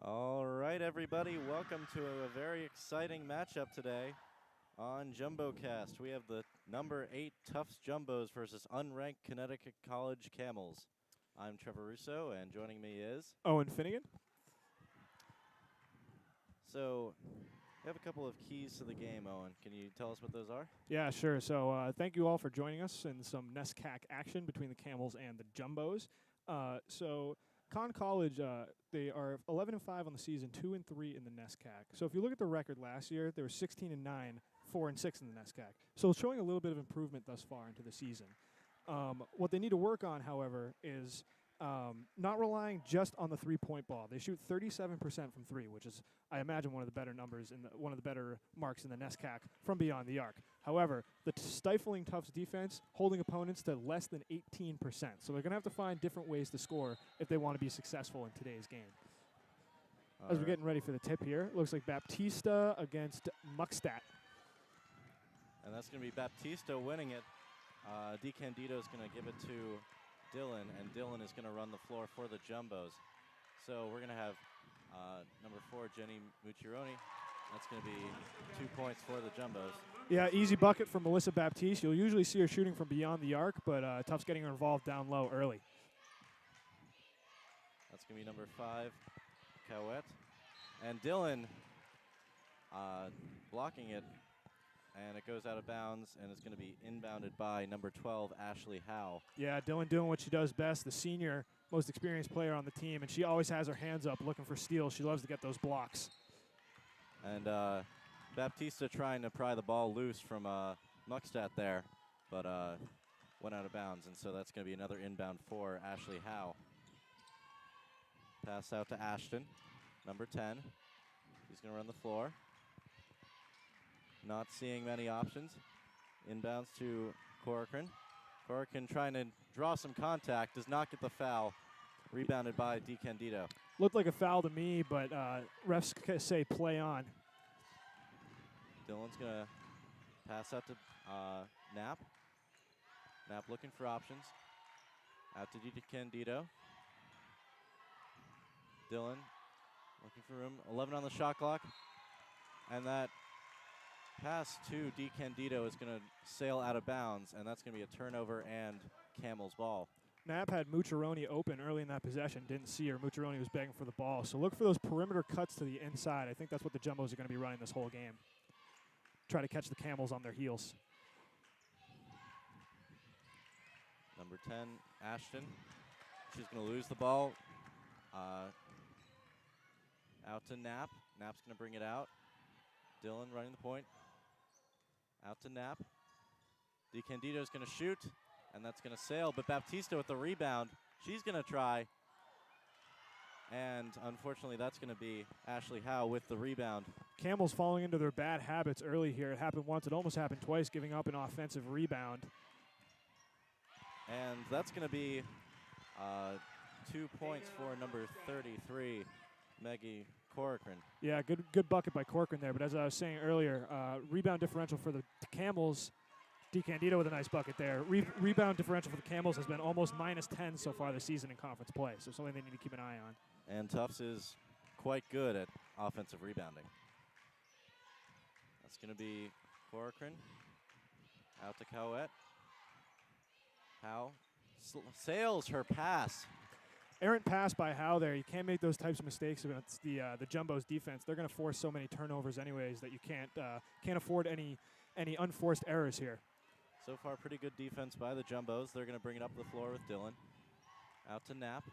All right, everybody, welcome to a very exciting matchup today on JumboCast. We have the number 8 Tufts Jumbos versus unranked Connecticut College Camels. I'm Trevor Russo, and joining me is Owen Finnegan. So, we have a couple of keys to the game, Owen. Can you tell us what those are? Yeah, sure. So thank you all for joining us in some NESCAC action between the Camels and the Jumbos. So Conn College, they are 11-5 on the season, 2-3 in the NESCAC. So if you look at the record last year, they were 16-9, 4-6 in the NESCAC. So showing a little bit of improvement thus far into the season. What they need to work on, however, is not relying just on the three-point ball. They shoot 37% from three, which is, I imagine, one of the better numbers and one of the better marks in the NESCAC from beyond the arc. However, the stifling Tufts defense holding opponents to less than 18%. So they're going to have to find different ways to score if they want to be successful in today's game. As we're getting ready for the tip here, it looks like Baptista against Muckstadt. And that's going to be Baptista winning it. DeCandido is going to give it to Dylan, and Dylan is going to run the floor for the Jumbos. So we're going to have number 4, Jenny Mucciaroni. That's going to be 2 points for the Jumbos. Yeah, easy bucket for Melissa Baptiste. You'll usually see her shooting from beyond the arc, but Tufts getting her involved down low early. That's going to be number 5, Cowette. And Dylan blocking it, and it goes out of bounds, and it's going to be inbounded by number 12, Ashley Howe. Yeah, Dylan doing what she does best, the senior, most experienced player on the team, and she always has her hands up looking for steals. She loves to get those blocks. And Baptista trying to pry the ball loose from Muckstadt there, but went out of bounds, and so that's going to be another inbound for Ashley Howe. Pass out to Ashton, number 10. He's going to run the floor. Not seeing many options. Inbounds to Corcoran. Corcoran trying to draw some contact, does not get the foul. Rebounded by DeCandido. Looked like a foul to me, but refs say play on. Dylan's going to pass out to Knapp. Knapp looking for options. Out to DeCandido. Dylan looking for room. 11 on the shot clock. And that pass to DeCandido is going to sail out of bounds, and that's going to be a turnover and Camels ball. Knapp had Mucciaroni open early in that possession. Didn't see her. Mucciaroni was begging for the ball. So look for those perimeter cuts to the inside. I think that's what the Jumbos are going to be running this whole game. Try to catch the Camels on their heels. Number 10, Ashton. She's going to lose the ball. Out to Knapp. Knapp's going to bring it out. Dylan running the point. Out to Knapp. DeCandido's going to shoot, and that's going to sail. But Baptista with the rebound. She's going to try. And unfortunately, that's going to be Ashley Howe with the rebound. Camels falling into their bad habits early here. It happened once. It almost happened twice, giving up an offensive rebound. And that's going to be 2 points for number 33, Maggie Corcoran. Yeah, good bucket by Corcoran there. But as I was saying earlier, rebound differential for the Camels. DeCandido with a nice bucket there. Rebound differential for the Camels has been almost -10 so far this season in conference play. So something they need to keep an eye on. And Tufts is quite good at offensive rebounding. That's going to be Corcoran. Out to Cowette. Howe sails her pass. Errant pass by Howe there. You can't make those types of mistakes against the Jumbos defense. They're going to force so many turnovers anyways that you can't afford any unforced errors here. So far, pretty good defense by the Jumbos. They're going to bring it up the floor with Dylan. Out to Knapp.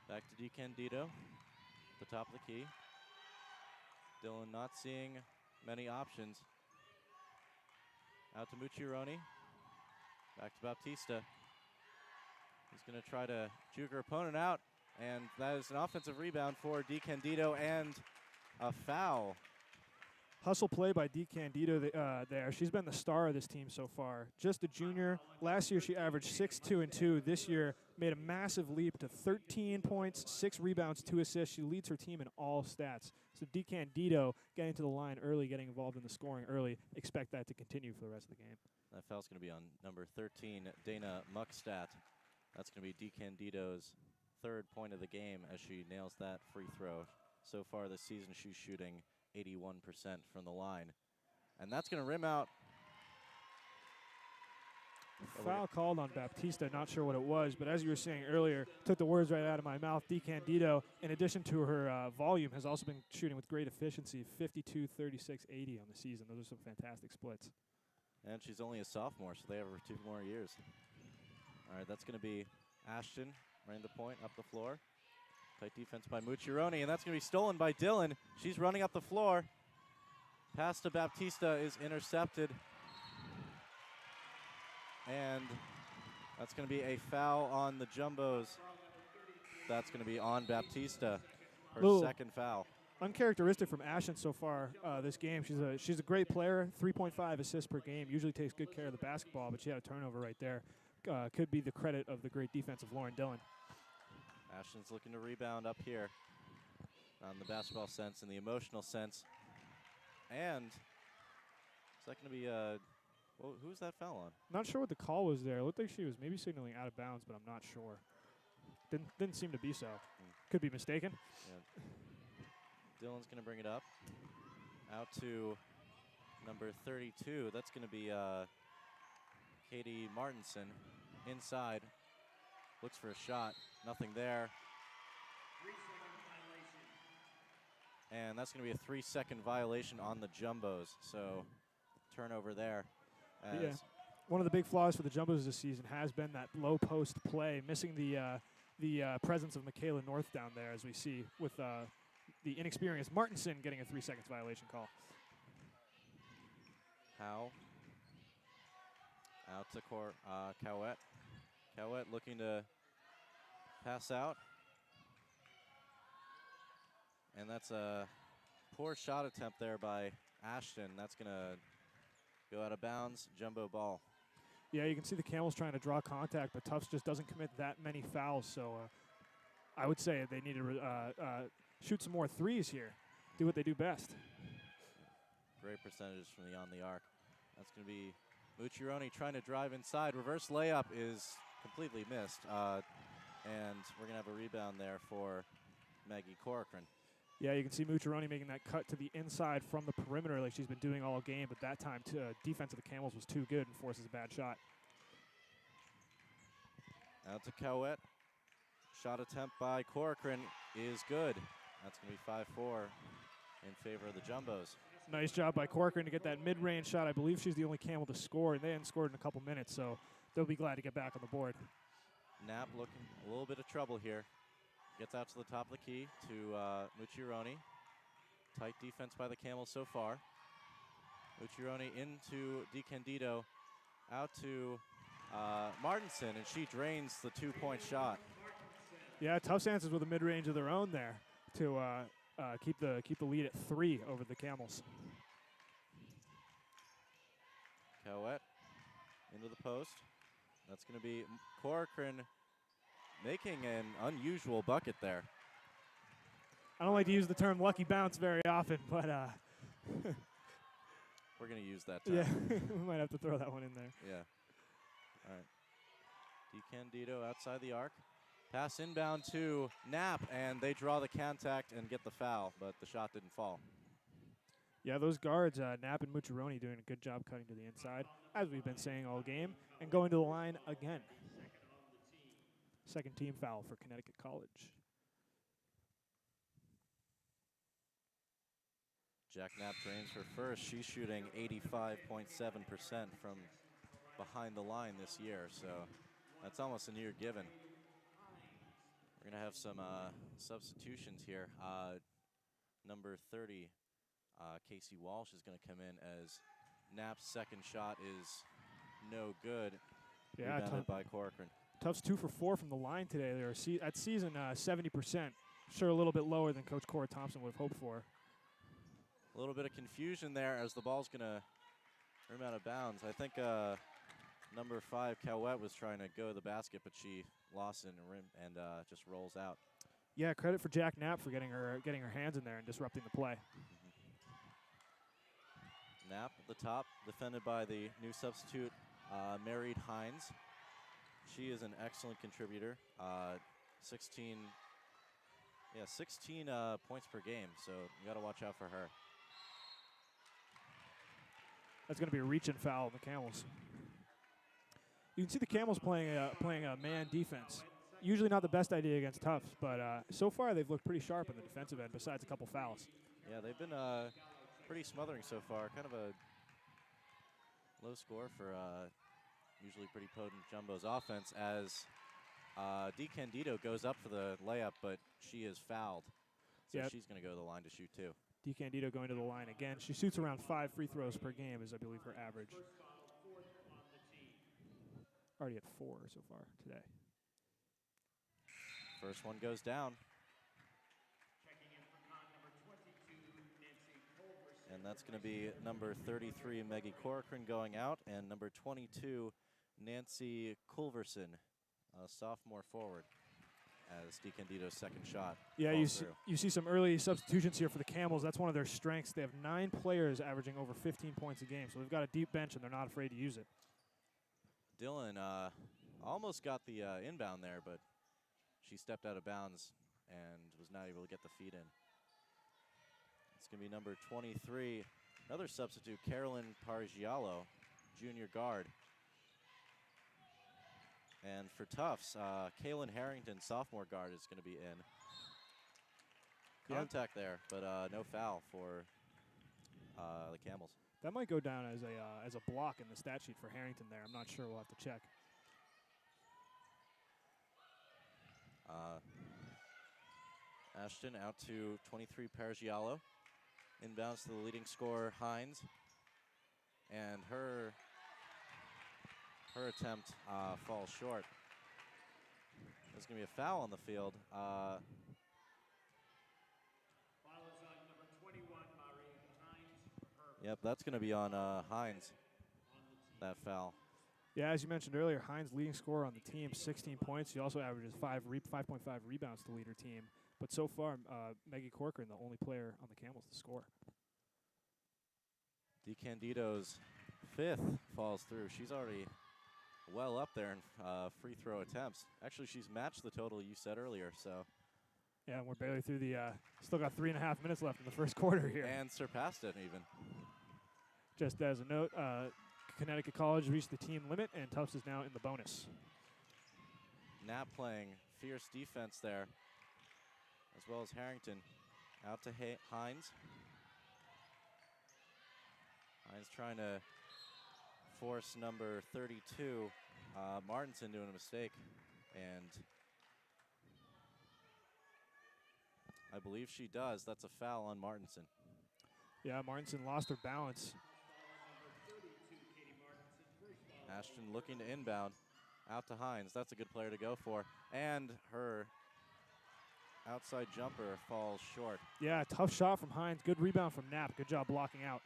Back to DeCandido. The top of the key. Dylan not seeing many options. Out to Mucciaroni. Back to Baptista. He's going to try to juke her opponent out, and that is an offensive rebound for DeCandido and a foul. Hustle play by DeCandido there. She's been the star of this team so far. Just a junior. Last year she averaged 6, 2, and 2. This year made a massive leap to 13 points, 6 rebounds, 2 assists. She leads her team in all stats. So DeCandido getting to the line early, getting involved in the scoring early. Expect that to continue for the rest of the game. That foul's going to be on number 13, Dana Muckstadt. That's going to be DeCandido's third point of the game as she nails that free throw. So far this season, she's shooting 81% from the line. And that's going to rim out. Foul called on Baptista, not sure what it was, but as you were saying earlier, took the words right out of my mouth. DeCandido, in addition to her volume, has also been shooting with great efficiency, 52, 36, 80 on the season. Those are some fantastic splits. And she's only a sophomore, so they have her 2 more years. All right, that's going to be Ashton running the point up the floor. Tight defense by Mucciaroni, and that's going to be stolen by Dillon. She's running up the floor. Pass to Baptista is intercepted. And that's going to be a foul on the Jumbos. That's going to be on Baptista, her second foul. Uncharacteristic from Ashton so far this game. She's a great player, 3.5 assists per game. Usually takes good care of the basketball, but she had a turnover right there. Could be the credit of the great defense of Lauren Dillon. Ashton's looking to rebound up here on the basketball sense and the emotional sense. And is that going to be well, who's that foul on? Not sure what the call was there. It looked like she was maybe signaling out of bounds, but I'm not sure. Didn't seem to be so. Could be mistaken. Yeah. Dillon's going to bring it up. Out to number 32. That's going to be Katie Martinson. Inside. Looks for a shot. Nothing there. And that's going to be a 3-second violation on the Jumbos. So turnover there. Yeah. One of the big flaws for the Jumbos this season has been that low post play, missing the presence of Michaela North down there, as we see with the inexperienced Martinson getting a 3 seconds violation call. Howe. Out to Cowett. Cowett looking to pass out. And that's a poor shot attempt there by Ashton. That's going to go out of bounds. Jumbo ball. Yeah, you can see the Camels trying to draw contact, but Tufts just doesn't commit that many fouls. So I would say they need to shoot some more threes here. Do what they do best. Great percentages from on the arc. That's going to be Mucciaroni trying to drive inside. Reverse layup is completely missed. And we're going to have a rebound there for Maggie Corcoran. Yeah, you can see Mucciaroni making that cut to the inside from the perimeter like she's been doing all game, but that time defense of the Camels was too good and forces a bad shot. Out to Cowett. Shot attempt by Corcoran is good. That's going to be 5-4 in favor of the Jumbos. Nice job by Corcoran to get that mid-range shot. I believe she's the only Camel to score, and they hadn't scored in a couple minutes, so they'll be glad to get back on the board. Knapp looking a little bit of trouble here. Gets out to the top of the key to Mucciaroni. Tight defense by the Camels so far. Mucciaroni into DeCandido. Out to Martinson, and she drains the 2-point shot. Yeah, Tufts answers with a mid-range of their own there to keep the lead at 3 over the Camels. Cowett into the post. That's going to be Corcoran making an unusual bucket there. I don't like to use the term lucky bounce very often, but we're going to use that term. Yeah, we might have to throw that one in there. Yeah. All right. DeCandido outside the arc. Pass inbound to Knapp, and they draw the contact and get the foul, but the shot didn't fall. Yeah, those guards, Knapp and Mucciaroni, doing a good job cutting to the inside, as we've been saying all game, and going to the line again. Second team foul for Connecticut College. Jack Knapp drains her first. She's shooting 85.7% from behind the line this year, so that's almost a near given. We're going to have some substitutions here. Number 30, Casey Walsh, is going to come in as Knapp's second shot is no good. Yeah, rebounded by Corcoran. Tufts 2 for 4 from the line today. They're at season 70%. Sure, a little bit lower than Coach Cora Thompson would have hoped for. A little bit of confusion there as the ball's going to rim out of bounds. I think number 5, Cowett, was trying to go to the basket, but she lost it in the rim and just rolls out. Yeah, credit for Jack Knapp for getting her hands in there and disrupting the play. Knapp at the top, defended by the new substitute, Mary Hines. She is an excellent contributor. 16 points per game, so you got to watch out for her. That's going to be a reach and foul on the Camels. You can see the Camels playing a man defense. Usually not the best idea against Tufts, but so far they've looked pretty sharp on the defensive end besides a couple fouls. Yeah, they've been pretty smothering so far. Kind of a low score for usually pretty potent Jumbo's offense as DeCandido goes up for the layup, but she is fouled. So she's going to go to the line to shoot too. DeCandido going to the line again. She shoots around 5 free throws per game is, I believe, her average. Already at 4 so far today. First one goes down. And that's going to be number 33, Maggie Corcoran, going out, and number 22, Nancy Culverson, a sophomore forward, as DeCandido's second shot. Yeah, you see some early substitutions here for the Camels. That's one of their strengths. They have 9 players averaging over 15 points a game, so they've got a deep bench, and they're not afraid to use it. Dylan almost got the inbound there, but she stepped out of bounds and was not able to get the feed in. It's going to be number 23, another substitute, Carolyn Pargialo, junior guard. And for Tufts, Kaylin Harrington, sophomore guard, is going to be in. Contact there, but no foul for the Camels. That might go down as a block in the stat sheet for Harrington there. I'm not sure. We'll have to check. Ashton out to 23, Pargialo. Inbounds to the leading scorer, Hines. And her attempt falls short. There's going to be a foul on the field. Yep, that's going to be on Hines, that foul. Yeah, as you mentioned earlier, Hines leading scorer on the team, 16 points. He also averages 5.5 rebounds to lead her team. But so far, Maggie Corcoran, the only player on the Camels to score. DeCandido's 5th falls through. She's already well up there in free throw attempts. Actually, she's matched the total you said earlier, so. Yeah, and we're barely through the, still got 3.5 minutes left in the first quarter here. And surpassed it even. Just as a note, Connecticut College reached the team limit, and Tufts is now in the bonus. Knapp playing fierce defense there, as well as Harrington. Out to Hines. Hines trying to force number 32, Martinson, doing a mistake. And I believe she does. That's a foul on Martinson. Yeah, Martinson lost her balance. Ashton looking to inbound. Out to Hines. That's a good player to go for. And her outside jumper falls short. Yeah, tough shot from Hines. Good rebound from Knapp. Good job blocking out.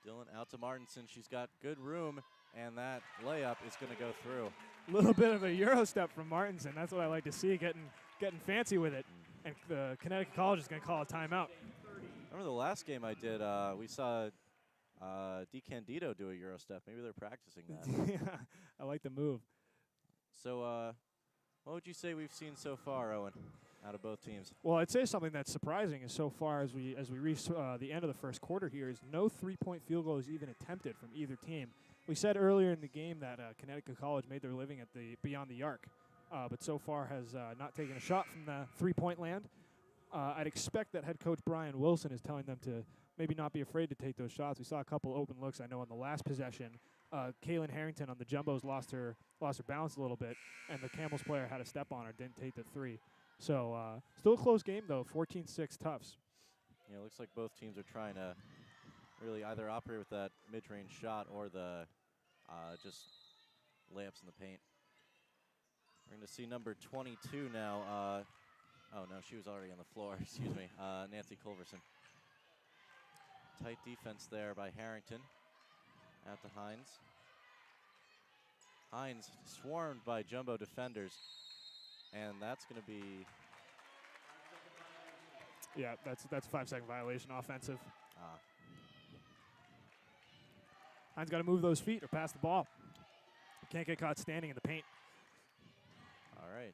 Dylan out to Martinson. She's got good room, and that layup is going to go through. A little bit of a Euro step from Martinson. That's what I like to see, getting fancy with it. And the Connecticut College is going to call a timeout. Remember the last game I did, we saw DeCandido do a Euro step. Maybe they're practicing that. Yeah, I like the move. So what would you say we've seen so far, Owen, out of both teams? Well, I'd say something that's surprising is so far as we reach the end of the first quarter here is no three-point field goal is even attempted from either team. We said earlier in the game that Connecticut College made their living at the beyond the arc, but so far has not taken a shot from the three-point land. I'd expect that head coach Brian Wilson is telling them to maybe not be afraid to take those shots. We saw a couple open looks. I know on the last possession, Kaylin Harrington on the Jumbos lost her balance a little bit, and the Camels player had a step on her, didn't take the three. So still a close game, though, 14-6 Tufts. Yeah, it looks like both teams are trying to really either operate with that mid-range shot or the just layups in the paint. We're going to see number 22 now. Oh, no, she was already on the floor. Excuse me. Nancy Culverson. Tight defense there by Harrington. Out to Hines. Hines swarmed by Jumbo defenders. And that's going to be... Yeah, that's a 5-second violation offensive. Hines got to move those feet or pass the ball. Can't get caught standing in the paint. All right.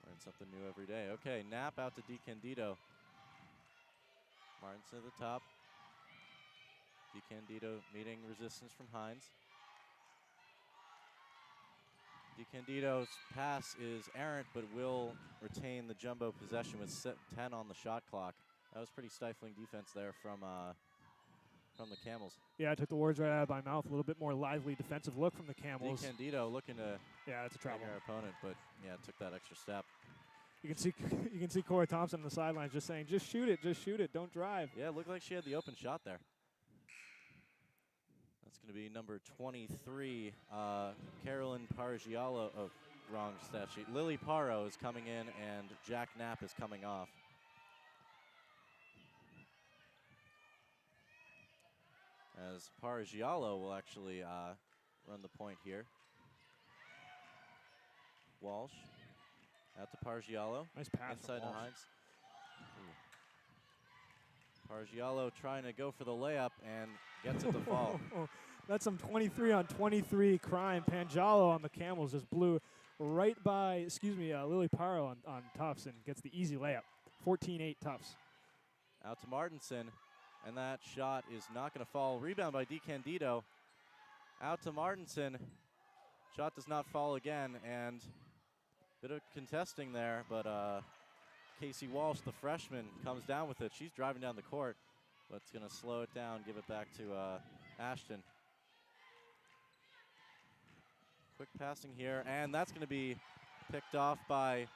Learn something new every day. Okay, Knapp out to DiCandido. Martinson at the top. DiCandido meeting resistance from Hines. DiCandido's pass is errant, but will retain the jumbo possession with 10 on the shot clock. That was pretty stifling defense there from the Camels. Yeah, I took the words right out of my mouth. A little bit more lively defensive look from the Camels. DiCandido looking to that's a travel. our opponent, but yeah, took that extra step. You can see Corey Thompson on the sidelines just saying, just shoot it, don't drive. Yeah, it looked like she had the open shot there. That's going to be number 23, Carolyn Pargialo. Oh, wrong stat sheet. Lily Paro is coming in, and Jack Knapp is coming off. As Pargialo will actually run the point here. Walsh out to Pargialo. Nice pass. Inside to Hines. Pargialo trying to go for the layup and gets it to fall. That's some 23-on-23 crime. Pangialo on the Camels just blew right by, Lily Paro on Tufts and gets the easy layup. 14-8 Tufts. Out to Martinson, and that shot is not going to fall. Rebound by DiCandido. Out to Martinson. Shot does not fall again, and bit of contesting there, but Casey Walsh, the freshman, comes down with it. She's driving down the court, but it's going to slow it down, give it back to Ashton. Quick passing here, and that's going to be picked off by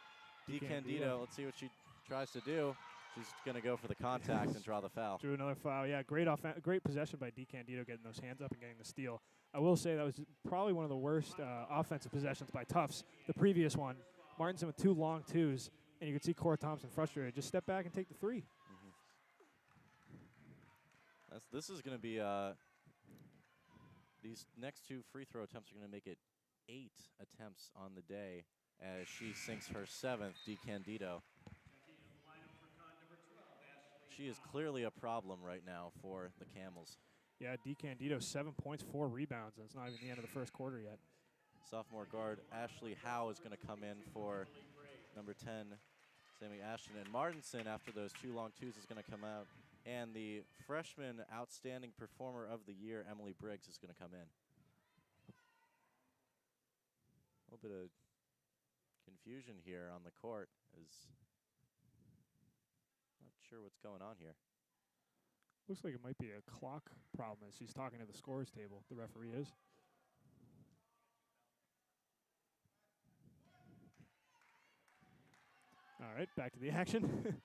DiCandido. Let's see what she tries to do. She's going to go for the contact and draw the foul. Drew another foul. Yeah, great possession by DiCandido, getting those hands up and getting the steal. I will say that was probably one of the worst offensive possessions by Tufts. The previous one, Martinson with 2 long twos, and you could see Cora Thompson frustrated. Just step back and take the 3. This is going to be these next 2 free throw attempts are going to make it 8 attempts on the day as she sinks her 7th, DiCandido. She is clearly a problem right now for the Camels. Yeah, DiCandido, 7 points, 4 rebounds, and it's not even the end of the first quarter yet. Sophomore guard Ashley Howe is going to come in for number 10, Sammy Ashton. And Martinson, after those 2 long twos, is going to come out. And the freshman outstanding performer of the year, Emily Briggs, is going to come in. A little bit of confusion here on the court. Not sure what's going on here. Looks like it might be a clock problem as she's talking to the scorers table, the referee is. All right, back to the action.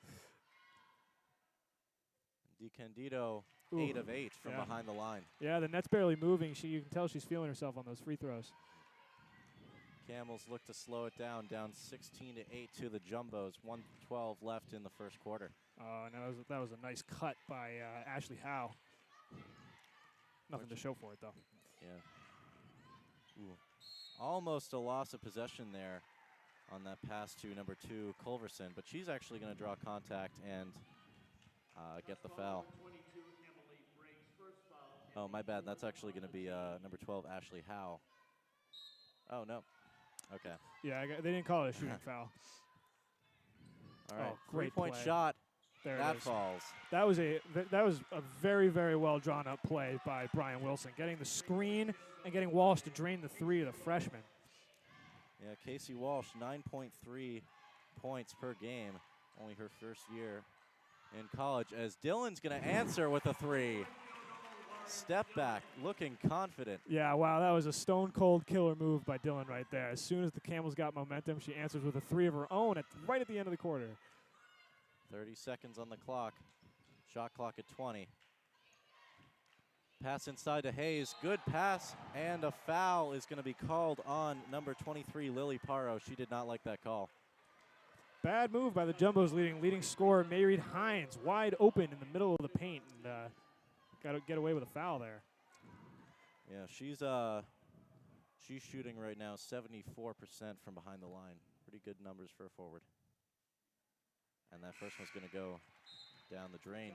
DiCandido, 8 of 8 from behind the line. Yeah, the net's barely moving. You can tell she's feeling herself on those free throws. Camels look to slow it down 16-8 to the Jumbos. 1:12 left in the first quarter. And that was a nice cut by Ashley Howe. Nothing to show for it, though. Yeah. Ooh. Almost a loss of possession there on that pass to number 2, Culverson, but she's actually going to draw contact and get the foul. Oh, my bad. That's actually going to be number 12, Ashley Howe. Oh, no. Okay. Yeah, they didn't call it a shooting foul. All right, great three-point play. shot. There that it is. falls. That was a very, very well drawn up play by Brian Wilson, getting the screen and getting Walsh to drain the 3 of the freshman. Yeah, Casey Walsh, 9.3 points per game, only her first year in college. As Dylan's going to answer with a 3. Step back, looking confident. Yeah, wow, that was a stone-cold killer move by Dylan right there. As soon as the Camels got momentum, she answers with a 3 of her own right at the end of the quarter. 30 seconds on the clock. Shot clock at 20. Pass inside to Hayes. Good pass, and a foul is going to be called on number 23, Lily Paro. She did not like that call. Bad move by the Jumbos leading scorer, Mayreed Hines, wide open in the middle of the paint, and got to get away with a foul there. Yeah, she's shooting right now 74% from behind the line. Pretty good numbers for a forward. And that first one's going to go down the drain.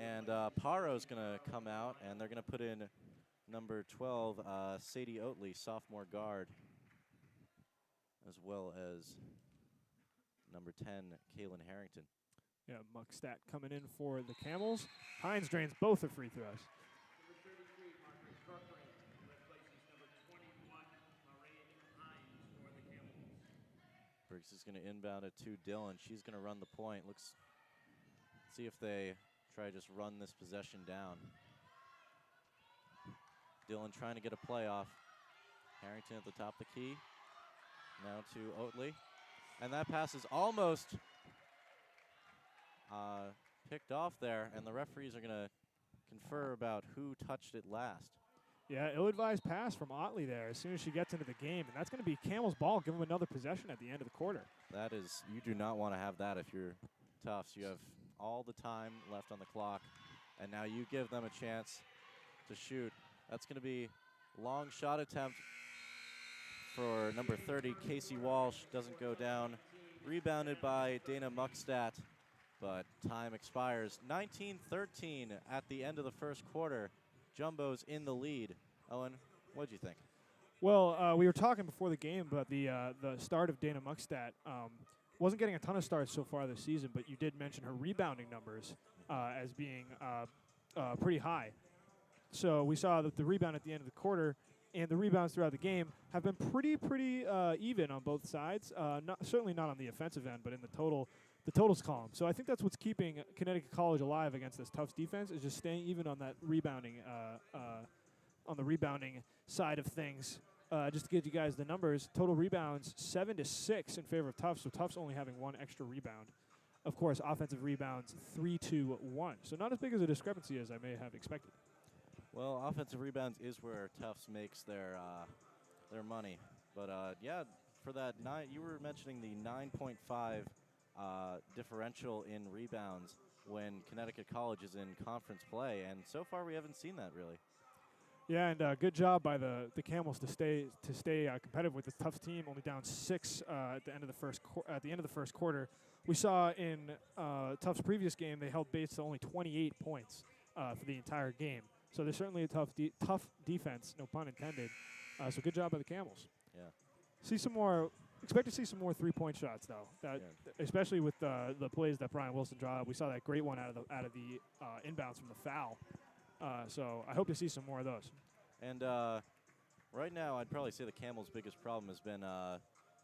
And Paro's going to come out, and they're going to put in number 12, Sadie Oatley, sophomore guard, as well as number 10, Kaylin Harrington. Yeah, Muckstadt coming in for the Camels. Hines drains both her free throws. Number 33, Margaret Corcoran, replaces number 21, Mairead Hines for the Camels. Briggs is going to inbound it to Dillon. She's going to run the point. See if they try to just run this possession down. Dillon trying to get a play off. Harrington at the top of the key. Now to Oatley. And that pass is almost picked off there, and the referees are going to confer about who touched it last. Yeah, ill-advised pass from Otley there as soon as she gets into the game, and that's going to be Camel's ball. Give them another possession at the end of the quarter. That is, you do not want to have that if you're Tufts. You have all the time left on the clock, and now you give them a chance to shoot. That's going to be long shot attempt for number 30, Casey Walsh. Doesn't go down. Rebounded by Dana Muckstadt, but time expires. 19-13 at the end of the first quarter. Jumbo's in the lead. Owen, what did you think? Well, we were talking before the game about the start of Dana Muckstadt. Wasn't getting a ton of starts so far this season, but you did mention her rebounding numbers as being pretty high. So we saw that the rebound at the end of the quarter and the rebounds throughout the game have been pretty even on both sides. Certainly not on the offensive end, but in the totals column. So I think that's what's keeping Connecticut College alive against this Tufts defense, is just staying even on that rebounding, on the rebounding side of things. Just to give you guys the numbers, total rebounds 7-6 in favor of Tufts, so Tufts only having one extra rebound. Of course, offensive rebounds 3-1. So not as big as a discrepancy as I may have expected. Well, offensive rebounds is where Tufts makes their money. But yeah, for that you were mentioning the 9.5 differential in rebounds when Connecticut College is in conference play, and so far we haven't seen that really. Yeah, and good job by the Camels to stay competitive with the Tufts team, only down 6 at the end of the first quarter. We saw in Tufts' previous game they held Bates to only 28 points for the entire game. So there's certainly a tough defense, no pun intended. So good job by the Camels. Yeah. Expect to see some more three-point shots though. Especially with the plays that Brian Wilson draw up. We saw that great one out of the inbounds from the foul. So I hope to see some more of those. And right now, I'd probably say the Camels' biggest problem has been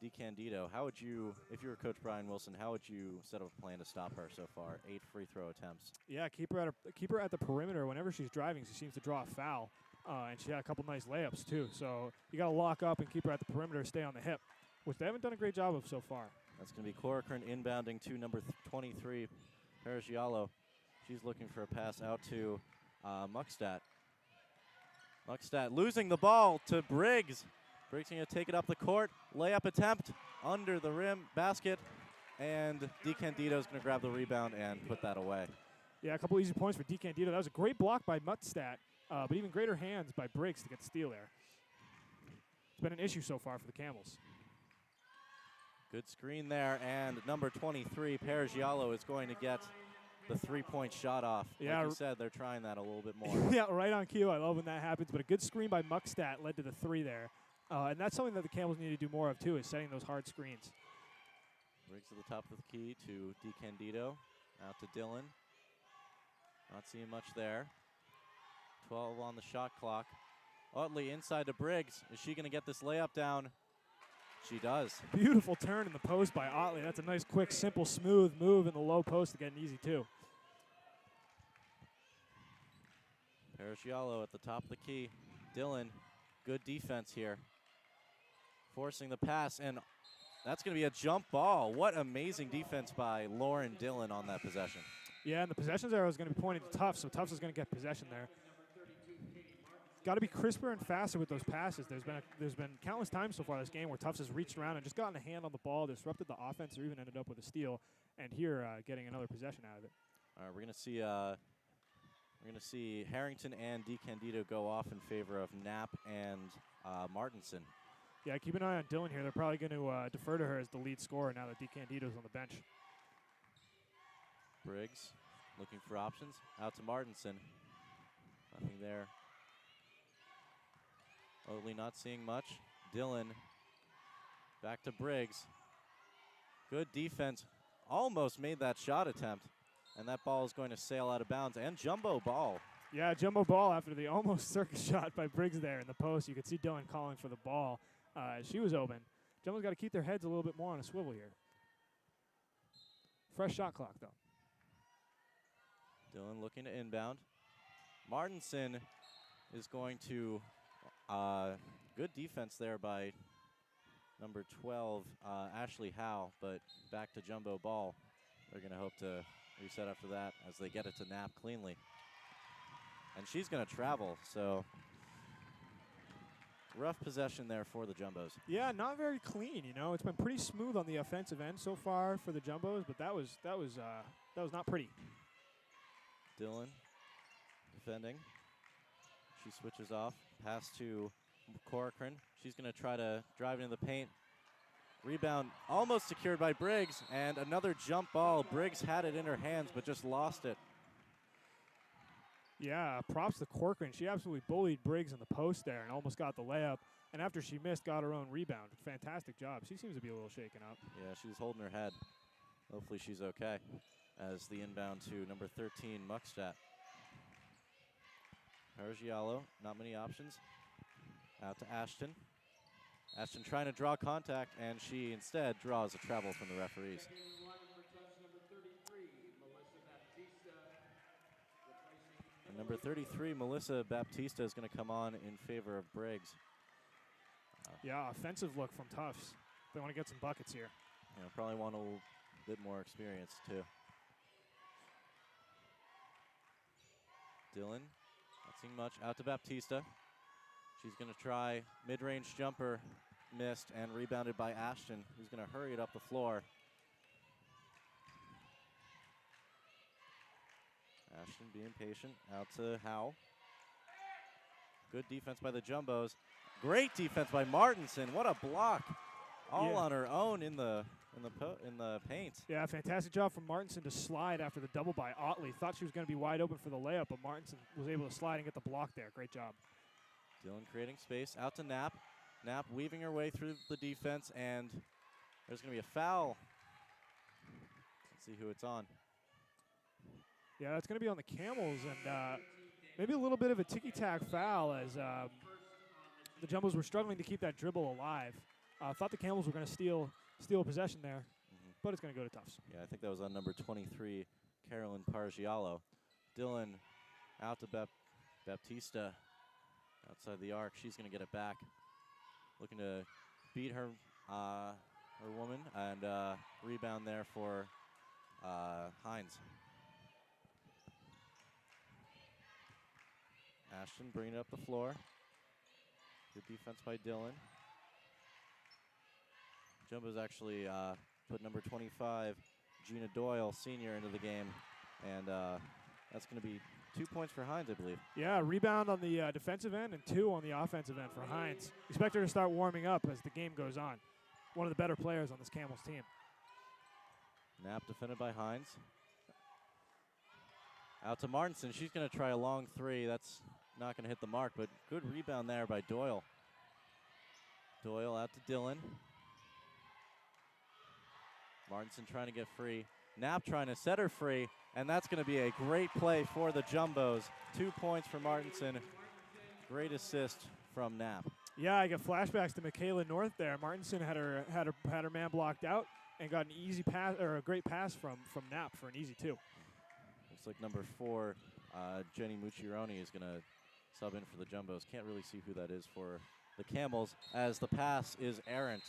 DeCandido. How would you, if you were Coach Brian Wilson, how would you set up a plan to stop her so far? 8 free throw attempts. Yeah, keep her at the perimeter. Whenever she's driving, she seems to draw a foul, and she had a couple nice layups too. So you got to lock up and keep her at the perimeter, stay on the hip, which they haven't done a great job of so far. That's going to be Corcoran inbounding to number 23, Paragiallo. She's looking for a pass out to Muckstadt. Muckstadt losing the ball to Briggs. Briggs going to take it up the court. Layup attempt under the rim basket. And DeCandido's going to grab the rebound and put that away. Yeah, a couple easy points for DeCandido. That was a great block by Muckstadt, but even greater hands by Briggs to get the steal there. It's been an issue so far for the Camels. Good screen there, and number 23, Paragiallo, is going to get the three-point shot off. Yeah, like you said, they're trying that a little bit more. Yeah, right on cue. I love when that happens, but a good screen by Muckstadt led to the three there. And that's something that the Camels need to do more of, too, is setting those hard screens. Briggs at the top of the key to DeCandido. Out to Dillon. Not seeing much there. 12 on the shot clock. Utley inside to Briggs. Is she going to get this layup down? She does. Beautiful turn in the post by Otley. That's a nice, quick, simple, smooth move in the low post to get an easy two. Paragiallo at the top of the key. Dillon, good defense here. Forcing the pass, and that's going to be a jump ball. What amazing defense by Lauren Dillon on that possession. Yeah, and the possessions arrow is going to be pointing to Tufts, so Tufts is going to get possession there. Got to be crisper and faster with those passes. There's been countless times so far this game where Tufts has reached around and just gotten a hand on the ball, disrupted the offense, or even ended up with a steal. And here, getting another possession out of it. All right, we're gonna see Harrington and DeCandido go off in favor of Knapp and Martinson. Yeah, keep an eye on Dillon here. They're probably going to defer to her as the lead scorer now that DeCandido's on the bench. Briggs Looking for options. Out to Martinson. Nothing there. Oatley not seeing much. Dillon back to Briggs. Good defense. Almost made that shot attempt. And that ball is going to sail out of bounds. And jumbo ball. Yeah, jumbo ball after the almost circus shot by Briggs there in the post. You could see Dillon calling for the ball. She was open. Jumbo's got to keep their heads a little bit more on a swivel here. Fresh shot clock, though. Dillon looking to inbound. Martinson is going to, good defense there by number 12, Ashley Howe, but back to jumbo ball. They're going to hope to reset after that as they get it to Knapp cleanly. And she's going to travel, so rough possession there for the Jumbos. Yeah, not very clean. You know, it's been pretty smooth on the offensive end so far for the Jumbos, but that was not pretty. Dillon defending. She switches off. Pass to Corcoran. She's going to try to drive into the paint. Rebound almost secured by Briggs, and another jump ball. Briggs had it in her hands, but just lost it. Yeah, props to Corcoran. She absolutely bullied Briggs in the post there and almost got the layup. And after she missed, got her own rebound. Fantastic job. She seems to be a little shaken up. Yeah, she's holding her head. Hopefully she's okay. As the inbound to number 13, Muckstadt. Pargiallo, not many options. Out to Ashton. Ashton trying to draw contact, and she instead draws a travel from the referees. And number 33, Melissa Baptista, is going to come on in favor of Briggs. Yeah, offensive look from Tufts. They want to get some buckets here. You know, probably want a little bit more experience, too. Dillon, not seeing much. Out to Baptista. She's going to try mid-range jumper, missed, and rebounded by Ashton, who's going to hurry it up the floor. Ashton being patient. Out to Howe. Good defense by the Jumbos. Great defense by Martinson. What a block! All on her own in the paint. Yeah, fantastic job from Martinson to slide after the double by Otley. Thought she was going to be wide open for the layup, but Martinson was able to slide and get the block there. Great job. Dillon creating space. Out to Knapp. Knapp weaving her way through the defense, and there's going to be a foul. Let's see who it's on. Yeah, that's going to be on the Camels, and maybe a little bit of a ticky-tack foul as the Jumbos were struggling to keep that dribble alive. Thought the Camels were going to steal possession there, but it's going to go to Tufts. Yeah, I think that was on number 23, Carolyn Pargiallo. Dillon out to Baptista outside the arc. She's going to get it back. Looking to beat her woman, and rebound there for Hines. Ashton bringing it up the floor. Good defense by Dillon. Jumbo's actually put number 25, Gina Doyle, senior, into the game. And that's going to be 2 points for Hines, I believe. Yeah, rebound on the defensive end and 2 on the offensive end for Hines. Expect her to start warming up as the game goes on. One of the better players on this Camels team. Knapp defended by Hines. Out to Martinson. She's going to try a long three. That's not going to hit the mark, but good rebound there by Doyle. Doyle out to Dillon. Martinson trying to get free. Knapp trying to set her free, and that's going to be a great play for the Jumbos. 2 points for Martinson. Great assist from Knapp. Yeah, I get flashbacks to Michaela North there. Martinson had her man blocked out and got an easy pass, or a great pass from Knapp for an easy 2. Looks like number 4, Jenny Mucciaroni, is going to sub in for the Jumbos. Can't really see who that is for the Camels, as the pass is errant.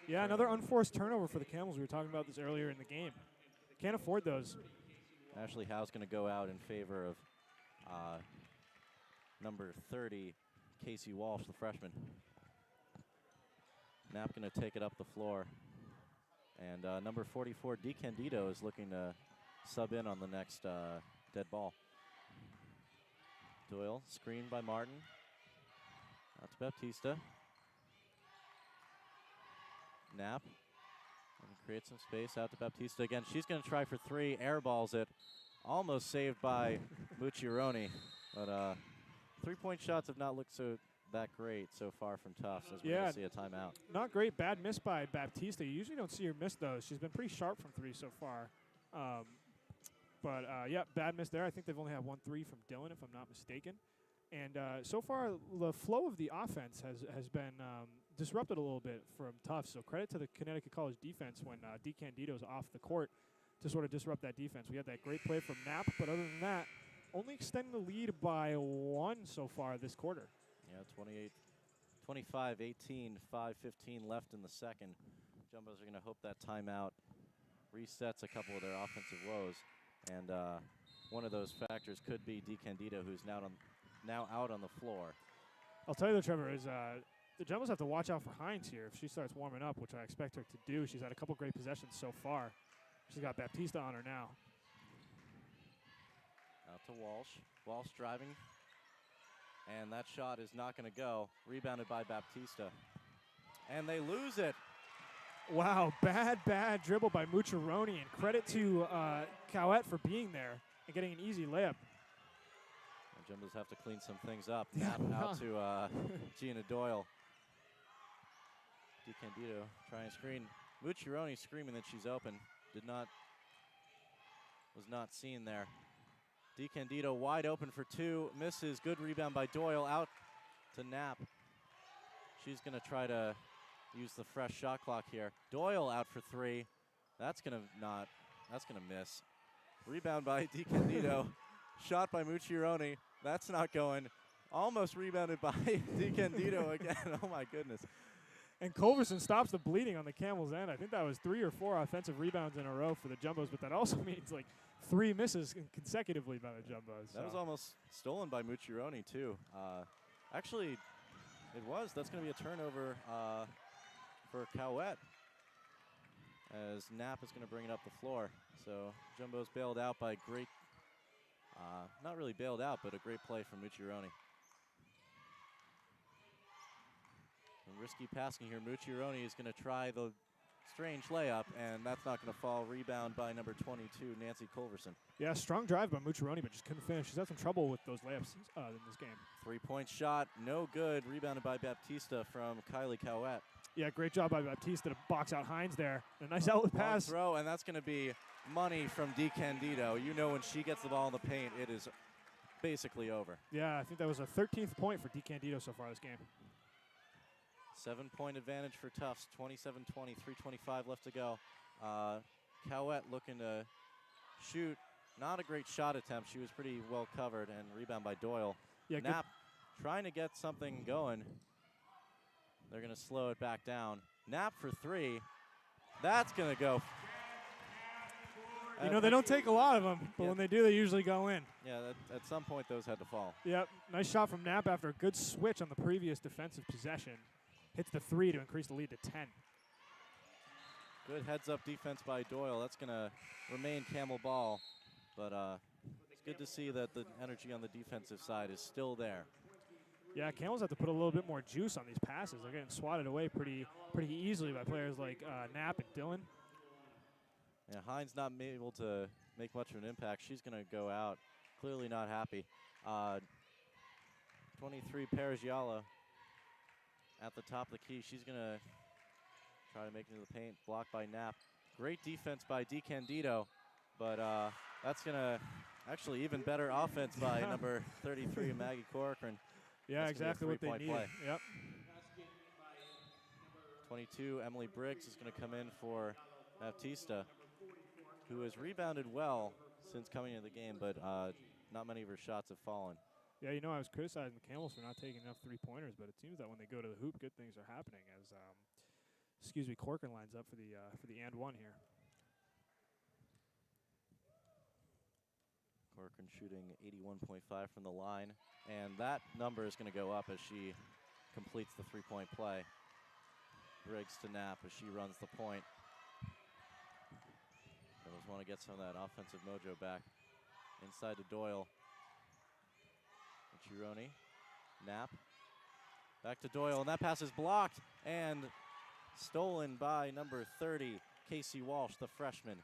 Yeah, another unforced turnover for the Camels. We were talking about this earlier in the game. Can't afford those. Ashley Howe's going to go out in favor of number 30, Casey Walsh, the freshman. Knapp going to take it up the floor. And number 44, DeCandido, is looking to sub in on the next dead ball. Doyle, screened by Martin. Out to Baptista. Knapp Create some space out to Baptista again. She's going to try for three. Airballs it. Almost saved by Mucciaroni. But three-point shots have not looked that great so far from Tufts, as we're going to see a timeout. Not great. Bad miss by Baptista. You usually don't see her miss those. She's been pretty sharp from three so far. Yeah, bad miss there. I think they've only had 1 3 from Dylan, if I'm not mistaken. And so far, the flow of the offense has been disrupted a little bit from Tufts. So credit to the Connecticut College defense when DeCandido's off the court to sort of disrupt that defense. We had that great play from Knapp, but other than that, only extending the lead by 1 so far this quarter. Yeah, 25-18, 5:15 left in the second. Jumbos are going to hope that timeout resets a couple of their offensive woes. And one of those factors could be DeCandido, who's now out on the floor. I'll tell you though, Trevor, is the Jumbos have to watch out for Hines here. If she starts warming up, which I expect her to do, she's had a couple great possessions so far. She's got Baptista on her now. Out to Walsh. Walsh driving. And that shot is not going to go. Rebounded by Baptista. And they lose it. Wow, bad dribble by Mucciaroni. And credit to Cowett for being there and getting an easy layup. The Jumbos have to clean some things up. Yeah. Out to Gina Doyle. DeCandido trying to screen. Mucciaroni screaming that she's open. Was not seen there. DeCandido wide open for 2. Misses. Good rebound by Doyle. Out to Knapp. She's going to try to use the fresh shot clock here. Doyle out for 3. That's going to miss. Rebound by DeCandido. Shot by Mucciaroni. That's not going. Almost rebounded by DeCandido again. Oh my goodness. And Culverson stops the bleeding on the Camels' end. I think that was 3 or 4 offensive rebounds in a row for the Jumbos, but that also means like 3 misses consecutively by the Jumbos. That was almost stolen by Mucciaroni too. Actually, it was. That's going to be a turnover for Cowett, as Knapp is going to bring it up the floor. So Jumbos bailed out by great, not really bailed out, but a great play from Mucciaroni. Risky passing here. Mucciaroni is going to try the strange layup, and that's not going to fall. Rebound by number 22, Nancy Culverson. Yeah, strong drive by Mucciaroni, but just couldn't finish. She's had some trouble with those layups in this game. 3-point shot, no good. Rebounded by Baptista from Kylie Cowett. Yeah, great job by Baptista to box out Hines there. A nice outlet pass. Throw, and that's going to be money from DeCandido. You know when she gets the ball in the paint, it is basically over. Yeah, I think that was a 13th point for DeCandido so far this game. 7-point advantage for Tufts, 27-20, 3:25 left to go. Cowett looking to shoot. Not a great shot attempt. She was pretty well covered, and rebound by Doyle. Yeah, Knapp trying to get something going. They're going to slow it back down. Knapp for 3. That's going to go. You know, they don't take a lot of them, but when they do, they usually go in. Yeah, at some point, those had to fall. Yep, nice shot from Knapp after a good switch on the previous defensive possession. Hits the 3 to increase the lead to 10. Good heads-up defense by Doyle. That's going to remain Camel ball. But it's good to see that the energy on the defensive side is still there. Yeah, Camels have to put a little bit more juice on these passes. They're getting swatted away pretty easily by players like Knapp and Dillon. Yeah, Hines not able to make much of an impact. She's going to go out. Clearly not happy. 23, Paragiala at the top of the key. She's going to try to make it into the paint. Blocked by Knapp. Great defense by DeCandido. But that's going to actually even better offense by number 33, Maggie Corcoran. Yeah, that's exactly what they need. Yep. 22, Emily Briggs is going to come in for Baptista, who has rebounded well since coming into the game, but not many of her shots have fallen. Yeah, you know, I was criticizing the Camels for not taking enough 3-pointers, but it seems that when they go to the hoop, good things are happening as, Corcoran lines up for the and one here. Corcoran shooting 81.5 from the line, and that number is going to go up as she completes the 3-point play. Briggs to Knapp as she runs the point. Devils want to get some of that offensive mojo back. Inside to Doyle. Mucciaroni. Knapp. Back to Doyle, and that pass is blocked and stolen by number 30, Casey Walsh, the freshman.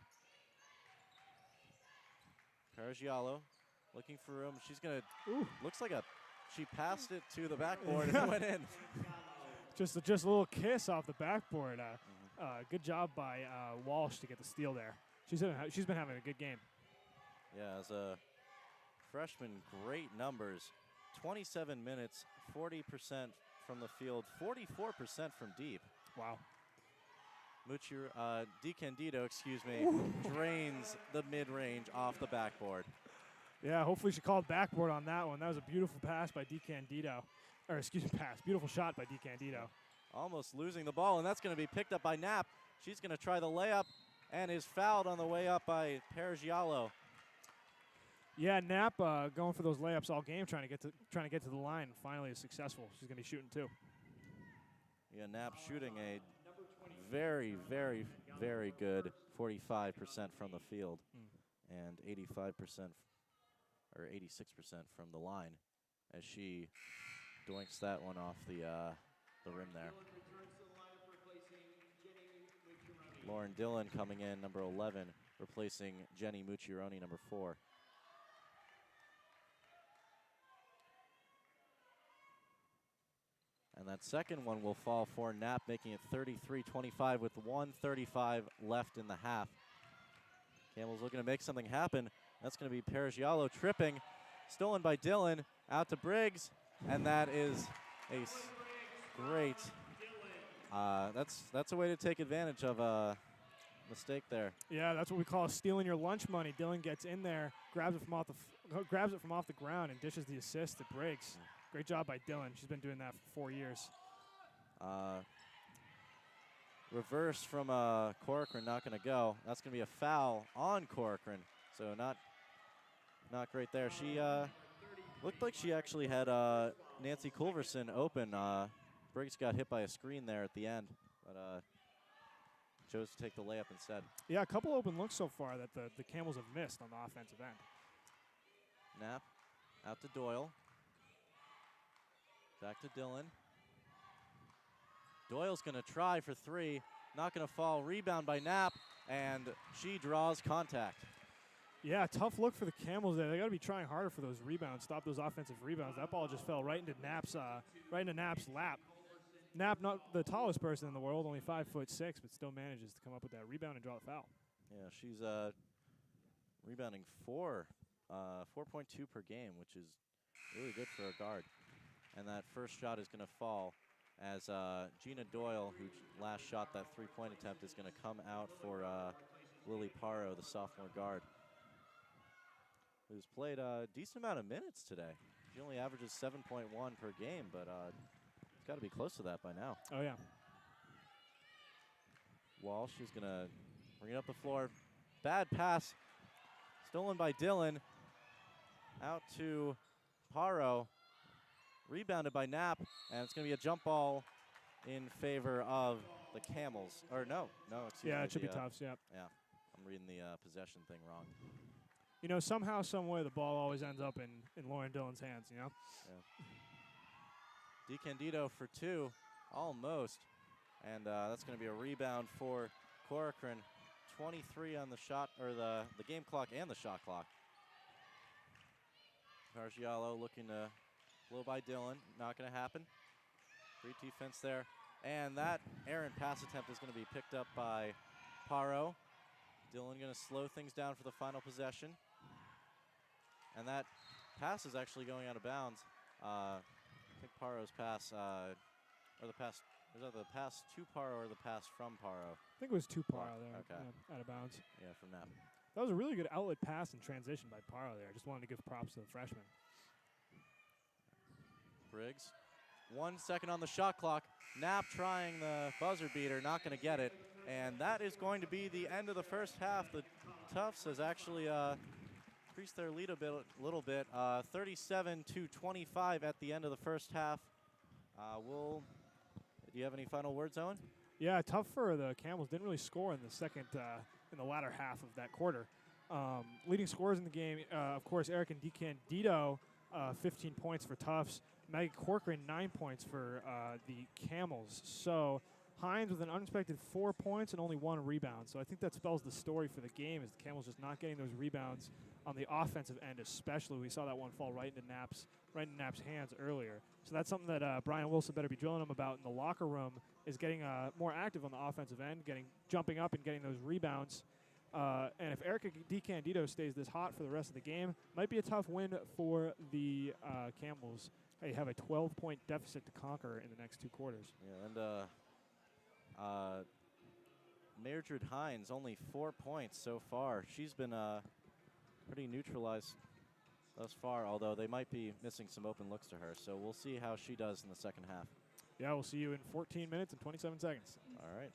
Paragiallo looking for room. She's going to, looks like she passed it to the backboard and it went in. Just a little kiss off the backboard. Good job by Walsh to get the steal there. She's been having a good game. Yeah, as a freshman, great numbers. 27 minutes, 40% from the field, 44% from deep. Wow. DiCandido, drains the mid-range off the backboard. Yeah, hopefully she called backboard on that one. That was a beautiful pass by DiCandido. Beautiful shot by DiCandido. Almost losing the ball, and that's going to be picked up by Knapp. She's going to try the layup and is fouled on the way up by Paragiallo. Yeah, Knapp going for those layups all game, trying to get to the line. Finally, is successful. She's going to be shooting too. Yeah, Knapp shooting a very, very, very good 45% from the field and 85% or 86% from the line as she doinks that one off the rim there. Lauren Dillon coming in, number 11, replacing Jenny Mucciaroni, number 4. And that second one will fall for Knapp, making it 33-25 with 1:35 left in the half. Camels looking to make something happen. That's going to be Paragiallo tripping. Stolen by Dillon, out to Briggs, and that is a great. That's a way to take advantage of a mistake there. Yeah, that's what we call stealing your lunch money. Dillon gets in there, grabs it from off the ground, and dishes the assist to Briggs. Great job by Dillon. She's been doing that for 4 years. Reverse from Corcoran, not going to go. That's going to be a foul on Corcoran, so not great there. She looked like she actually had Nancy Culverson open. Briggs got hit by a screen there at the end, but chose to take the layup instead. Yeah, a couple open looks so far that the Camels have missed on the offensive end. Knapp out to Doyle. Back to Dillon. Doyle's going to try for 3. Not going to fall. Rebound by Knapp, and she draws contact. Yeah, tough look for the Camels there. They got to be trying harder for those rebounds, stop those offensive rebounds. That ball just fell right into Knapp's lap. Knapp, not the tallest person in the world, only 5'6", but still manages to come up with that rebound and draw the foul. Yeah, she's rebounding 4.2 per game, which is really good for a guard. And that first shot is going to fall as Gina Doyle, who last shot that three-point attempt, is going to come out for Lily Paro, the sophomore guard, who's played a decent amount of minutes today. She only averages 7.1 per game, but it's got to be close to that by now. Oh, yeah. Walsh is going to bring it up the floor. Bad pass. Stolen by Dillon. Out to Paro. Rebounded by Knapp, and it's going to be a jump ball in favor of the Camels. Or no, excuse me. Yeah, it should be Tufts, yeah. Yeah, I'm reading the possession thing wrong. You know, somehow, some way, the ball always ends up in Lauren Dillon's hands, you know? Yeah. DiCandido for 2, almost. And that's going to be a rebound for Corcoran. 23 on the shot, or the game clock and the shot clock. Paragiallo looking to blow by Dillon, not going to happen. Great defense there. And that errant pass attempt is going to be picked up by Paro. Dillon going to slow things down for the final possession. And that pass is actually going out of bounds. I think Paro's pass, or the pass, was that the pass to Paro or the pass from Paro? I think it was to Paro there, okay. Out of bounds. Yeah, from Knapp. That was a really good outlet pass and transition by Paro there. Just wanted to give props to the freshman. Briggs, 1 second on the shot clock. Knapp trying the buzzer beater, not going to get it. And that is going to be the end of the first half. The Tufts has actually increased their lead a little bit. 37-25 at the end of the first half. Do you have any final words, Owen? Yeah, tough for the Camels. Didn't really score in the latter half of that quarter. Leading scorers in the game, of course, Eric and DiCandido, 15 points for Tufts. Maggie Corcoran, 9 points for the Camels. So Hines with an unexpected 4 points and only 1 rebound. So I think that spells the story for the game is the Camels just not getting those rebounds on the offensive end, especially. We saw that one fall right into Knapp's hands earlier. So that's something that Brian Wilson better be drilling him about in the locker room is getting more active on the offensive end, jumping up and getting those rebounds. And if Erica DiCandido stays this hot for the rest of the game, might be a tough win for the Camels. They have a 12-point deficit to conquer in the next 2 quarters. Yeah, and Mildred Hines, only 4 points so far. She's been pretty neutralized thus far, although they might be missing some open looks to her. So we'll see how she does in the second half. Yeah, we'll see you in 14 minutes and 27 seconds. All right.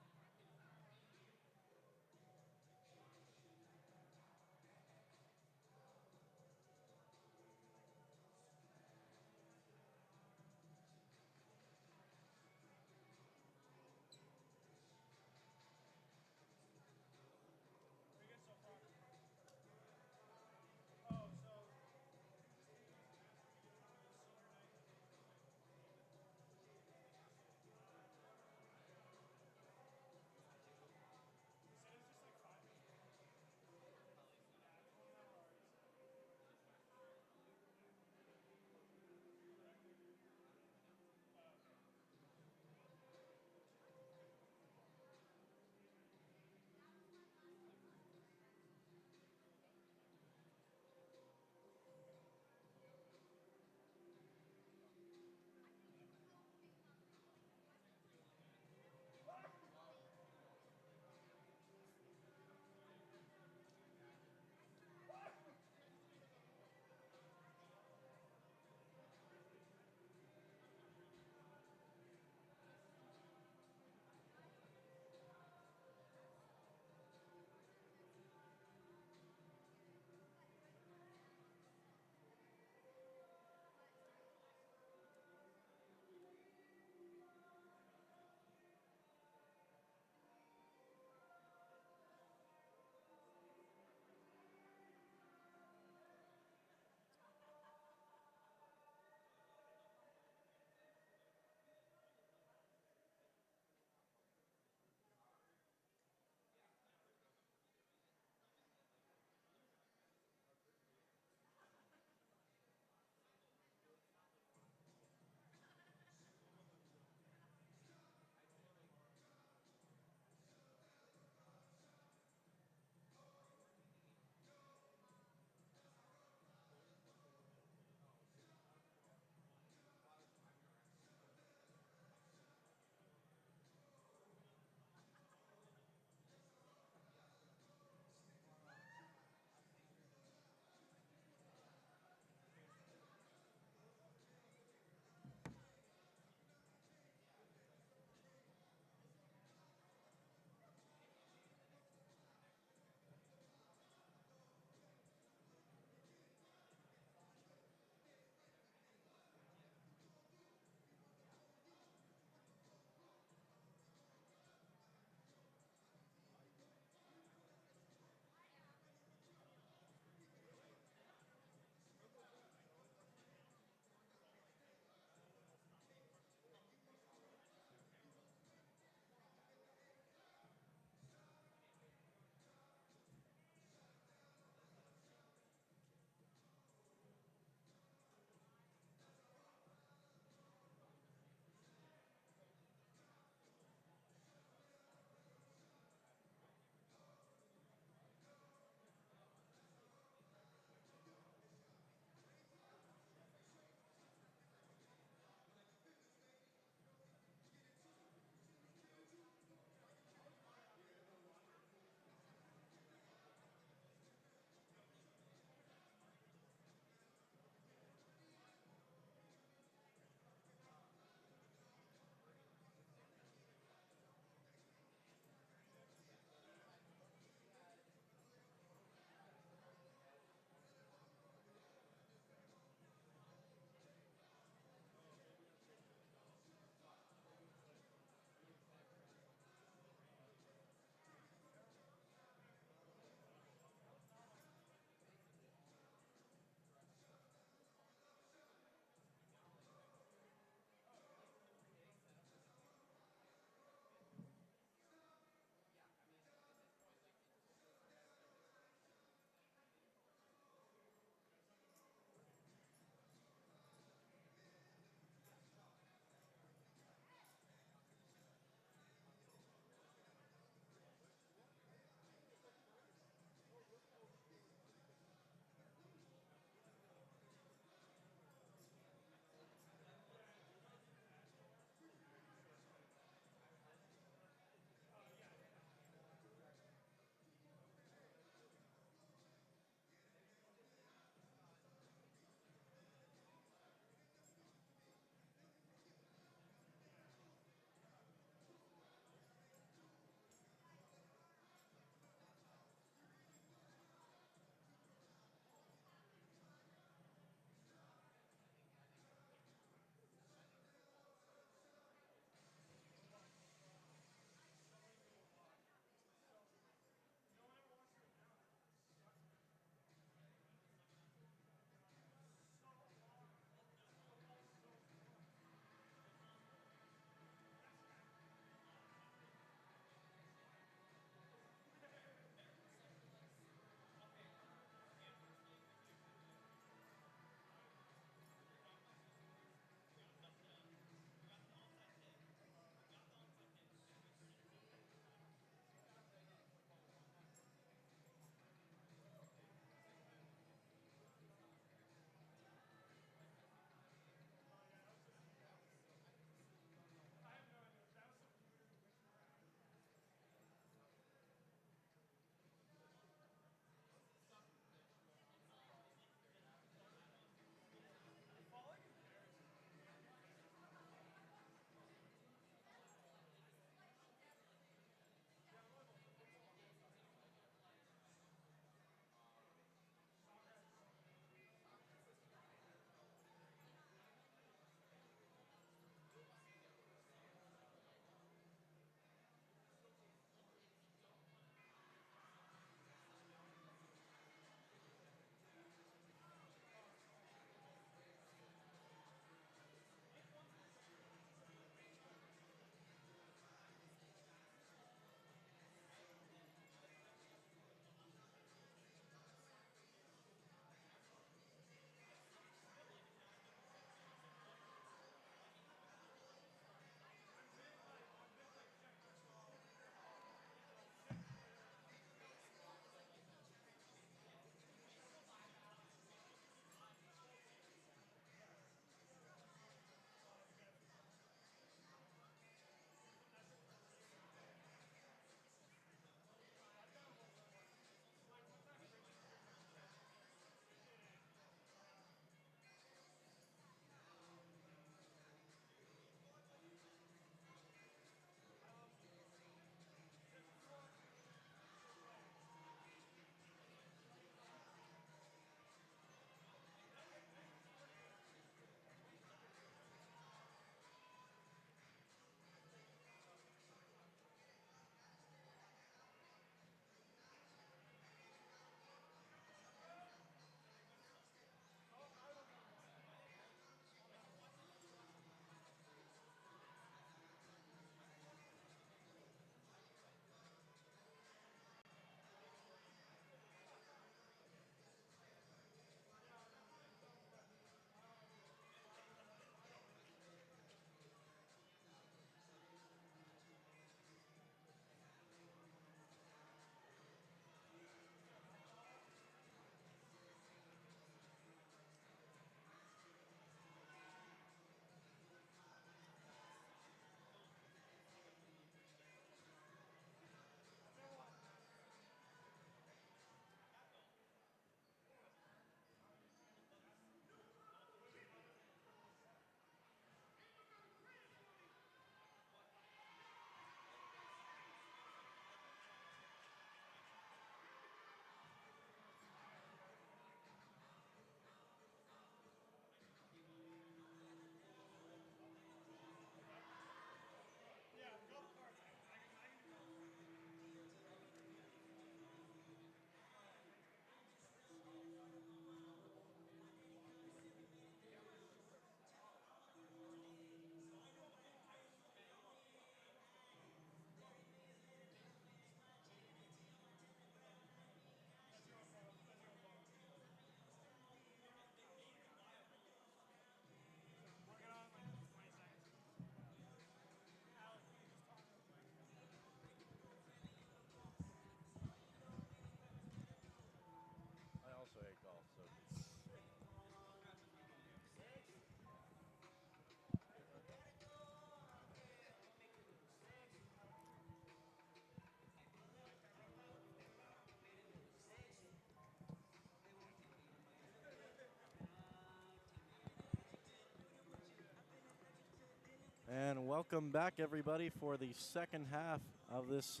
And welcome back, everybody, for the second half of this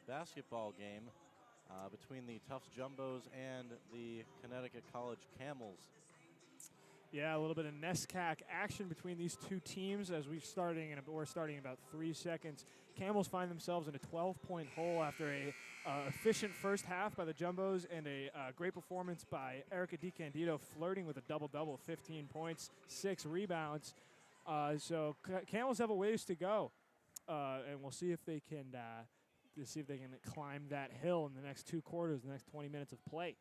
basketball game between the Tufts Jumbos and the Connecticut College Camels. Yeah, a little bit of NESCAC action between these two teams as we're starting in about 3 seconds. Camels find themselves in a 12-point hole after a efficient first half by the Jumbos and a great performance by Erica DiCandido, flirting with a double-double, 15 points, 6 rebounds. So Camels have a ways to go, and we'll see if they can climb that hill in the next 2 quarters, the next 20 minutes of play.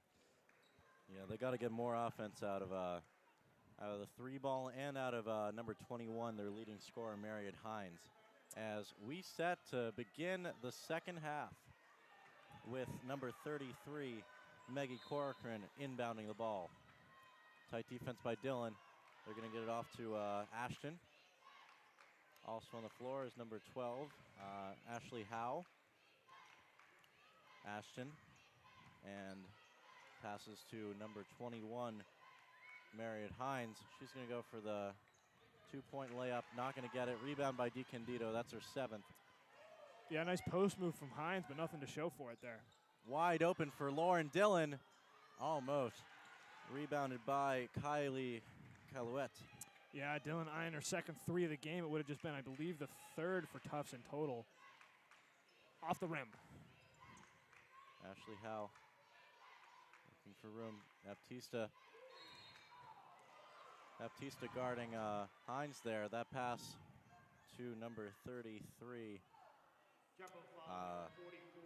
Yeah, they got to get more offense out of the 3-ball and out of number 21, their leading scorer, Marriott Hines, as we set to begin the second half with number 33, Maggie Corcoran, inbounding the ball. Tight defense by Dylan. They're going to get it off to Ashton. Also on the floor is number 12, Ashley Howe. Ashton, and passes to number 21, Marriott Hines. She's going to go for the 2-point layup. Not going to get it. Rebound by DiCandido. That's her 7th. Yeah, nice post move from Hines, but nothing to show for it there. Wide open for Lauren Dillon. Almost. Rebounded by Kylie Calouette. Yeah, Dylan eyeing her second 3 of the game. It would have just been, I believe, the 3rd for Tufts in total. Off the rim. Ashley Howe looking for room. Baptista guarding Hines there. That pass to number 33,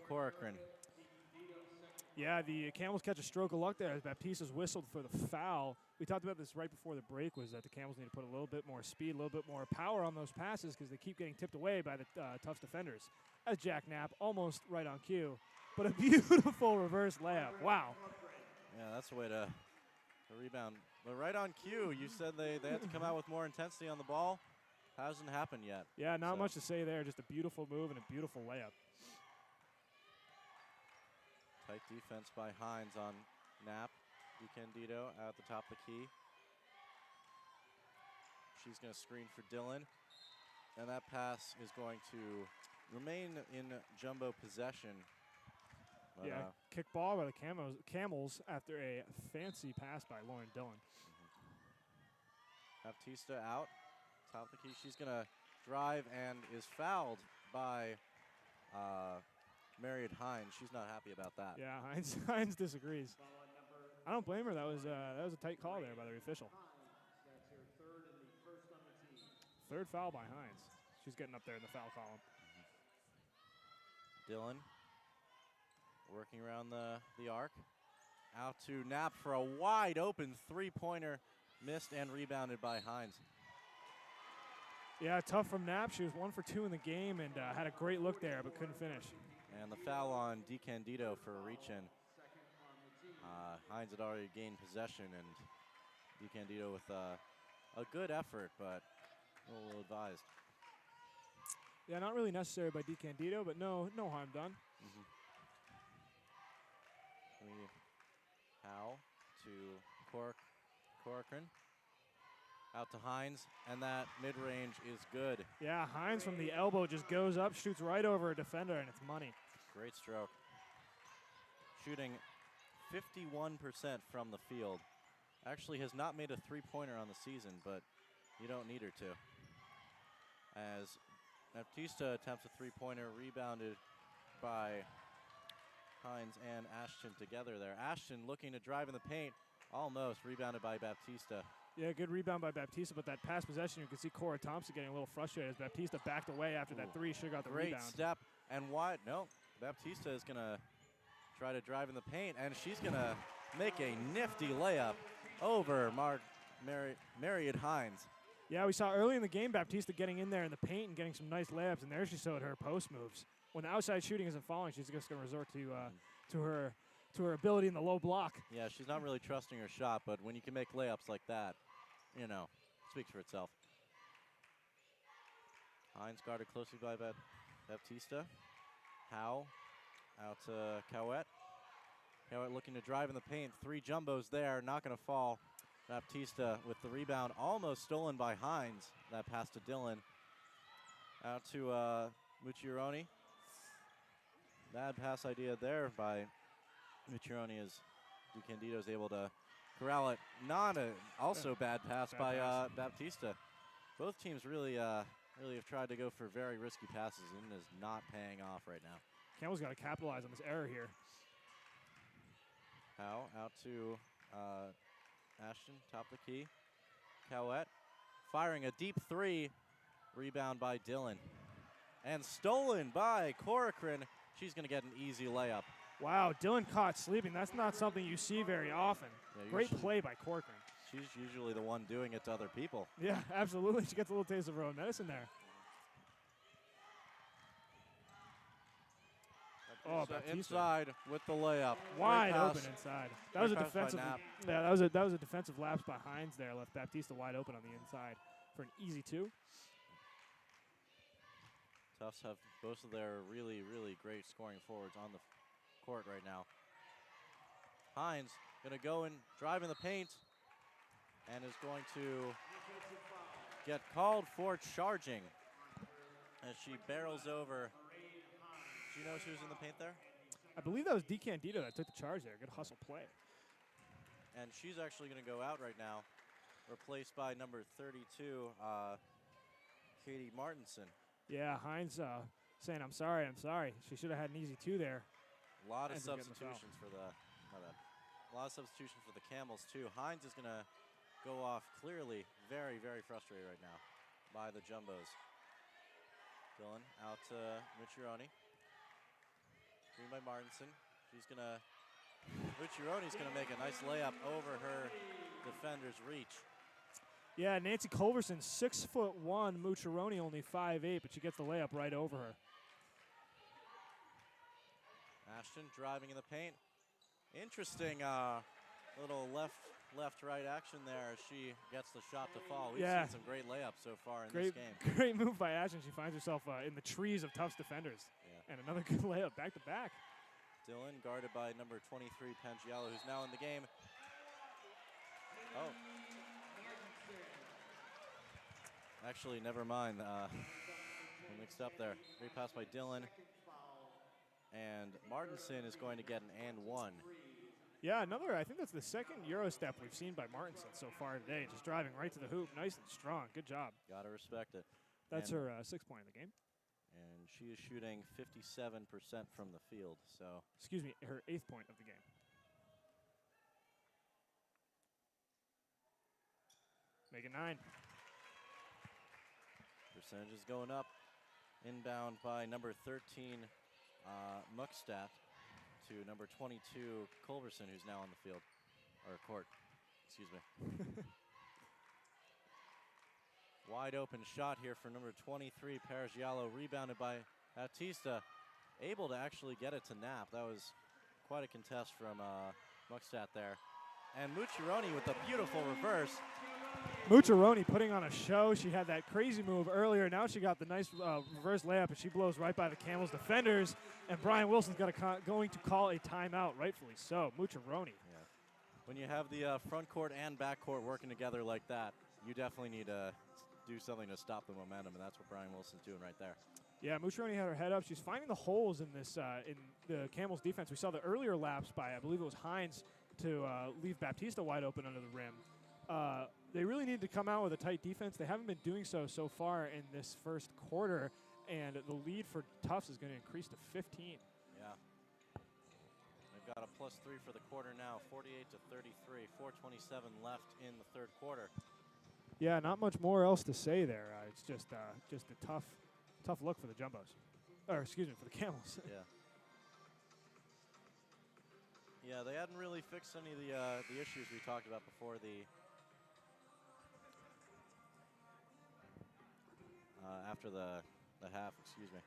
Corcoran. Yeah, the Camels catch a stroke of luck there as Baptista's whistled for the foul. We talked about this right before the break, was that the Camels need to put a little bit more speed, a little bit more power on those passes because they keep getting tipped away by the Tufts defenders. As Jack Knapp, almost right on cue, but a beautiful reverse layup. Wow. Yeah, that's the way to rebound. But right on cue, you said they had to come out with more intensity on the ball. Hasn't happened yet. Yeah, not much to say there. Just a beautiful move and a beautiful layup. Tight defense by Hines on Knapp. DiCandido out the top of the key. She's going to screen for Dylan. And that pass is going to remain in Jumbo possession. But, yeah, kick ball by the Camels after a fancy pass by Lauren Dillon. Baptista out, top of the key. She's going to drive and is fouled by Marriott Hines. She's not happy about that. Yeah, Hines disagrees. I don't blame her. That was a tight call there by the official. That's her 3rd and the 1st on the team. 3rd foul by Hines. She's getting up there in the foul column. Dylan working around the arc. Out to Knapp for a wide open 3-pointer. Missed and rebounded by Hines. Yeah, tough from Knapp. She was 1 for 2 in the game and had a great look there, but couldn't finish. And the foul on DiCandido for a reach-in. Hines had already gained possession, and DiCandido with a good effort, but a little advised. Yeah, not really necessary by DiCandido, but no harm done. Howe to Corcoran. Out to Hines, and that mid-range is good. Yeah, Hines from the elbow just goes up, shoots right over a defender, and it's money. Great stroke. Shooting 51% from the field. Actually has not made a 3-pointer on the season, but you don't need her to. As Baptista attempts a 3-pointer, rebounded by Hines and Ashton together there. Ashton looking to drive in the paint, almost rebounded by Baptista. Yeah, good rebound by Baptista, but that pass possession, you can see Cora Thompson getting a little frustrated as Baptista backed away after that 3. Should have got the Great rebound. step and wide. No, Baptista is going to try to drive in the paint, and she's going to make a nifty layup over Marriott Hines. Yeah, we saw early in the game Baptista getting in there in the paint and getting some nice layups, and there she showed her post moves. When the outside shooting isn't falling, she's just going to resort to her ability in the low block. Yeah, she's not really trusting her shot, but when you can make layups like that, speaks for itself. Hines guarded closely by Baptista. Howe out to Cowett. Cowett looking to drive in the paint. 3 jumbos there, not going to fall. Baptista with the rebound, almost stolen by Hines. That pass to Dillon. Out to Mucciaroni. Bad pass idea there by Mucciaroni as DiCandido is able to corral it. Not a also bad pass by Baptista. Both teams really have tried to go for very risky passes, and it is not paying off right now. Camels got to capitalize on this error here. Howe out to Ashton, top of the key. Cowett firing a deep three. Rebound by Dillon. And stolen by Corcoran. She's going to get an easy layup. Wow, Dillon caught sleeping. That's not something you see very often. Yeah, Great play by Corcoran. She's usually the one doing it to other people. Yeah, absolutely. She gets a little taste of her own medicine there. Oh, Baptista. Inside with the layup. Wide open inside. That was a defensive. Yeah, that was a defensive lapse by Hines there. Left Baptista wide open on the inside for an easy 2. Tufts have both of their really, really great scoring forwards on the court right now. Hines going to go and drive in the paint and is going to get called for charging as she barrels over. Do you know who was in the paint there? I believe that was DiCandido that took the charge there. Good hustle play. And she's actually going to go out right now, replaced by number 32, Katie Martinson. Yeah, Hines saying, I'm sorry. She should have had an easy 2 there. A lot of substitutions for the Camels too. Hines is going to go off clearly very, very frustrated right now by the Jumbos. Dillon out to Mucciaroni. Green by Martinson. Mucciaroni's going to make a nice layup over her defender's reach. Yeah, Nancy Culverson, 6'1", Mucciaroni only 5'8", but she gets the layup right over her. Ashton driving in the paint. Interesting little left-right action there as she gets the shot to fall. We've seen some great layups so far in this game. Great move by Ashton. She finds herself in the trees of Tufts defenders. Yeah. And another good layup back-to-back. Dillon guarded by number 23, Pangiello, who's now in the game. Oh. Actually, never mind. We're mixed up there. Great pass by Dillon. And Martinson is going to get an and 1. Yeah, I think that's the second Euro step we've seen by Martinson so far today. Just driving right to the hoop. Nice and strong. Good job. Gotta respect it. That's her 6th point of the game. And she is shooting 57% from the field. So, excuse me, her 8th point of the game. Make it 9. Percentage is going up. Inbound by number 13, Muckstadt, to number 22, Culverson, who's now on the field, or court, excuse me. Wide open shot here for number 23, Paragiallo, rebounded by Baptista, able to actually get it to Knapp. That was quite a contest from Muckstadt there. And Mucciaroni with a beautiful reverse. Mucciaroni putting on a show. She had that crazy move earlier. Now she got the nice reverse layup, and she blows right by the Camels defenders. And Brian Wilson's going to call a timeout, rightfully so. Mucciaroni. Yeah. When you have the front court and back court working together like that, you definitely need to do something to stop the momentum, and that's what Brian Wilson's doing right there. Yeah, Mucciaroni had her head up. She's finding the holes in this in the Camels defense. We saw the earlier lapse by, I believe it was Hines, to leave Baptista wide open under the rim. They really need to come out with a tight defense. They haven't been doing so far in this first quarter, and the lead for Tufts is going to increase to 15. Yeah. They've got a +3 for the quarter now, 48-33, 4:27 left in the third quarter. Yeah, not much more else to say there. It's just a tough look for the Jumbos, or excuse me, for the Camels. Yeah. Yeah, they hadn't really fixed any of the issues we talked about before the after the half. Excuse me.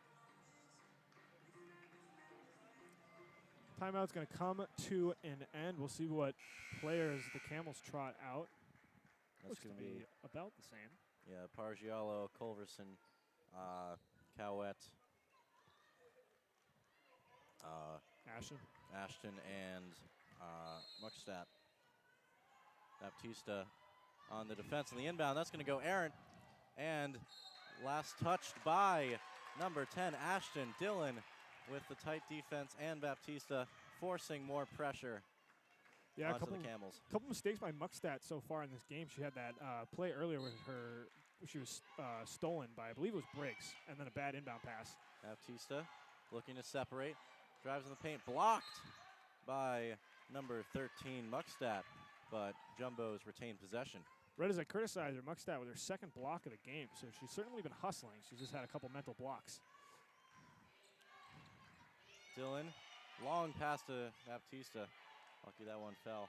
Timeout's going to come to an end. We'll see what players the Camels trot out. That's going to be about the same. Yeah, Pargiallo, Culverson, Cowett, Ashton, and Muckstadt. Baptista on the defense and the inbound. That's going to go errant. And last touched by number 10, Ashton. Dillon with the tight defense and Baptista forcing more pressure Yeah, onto the Camels. A couple mistakes by Muckstadt so far in this game. She had that play earlier with her. She was stolen by, I believe it was Briggs, and then a bad inbound pass. Baptista looking to separate. Drives in the paint. Blocked by number 13, Muckstadt. But Jumbo's retained possession. Right as I criticized her, Muckstadt with her second block of the game, so she's certainly been hustling. She's just had a couple mental blocks. Dillon, long pass to Baptista. Lucky that one fell.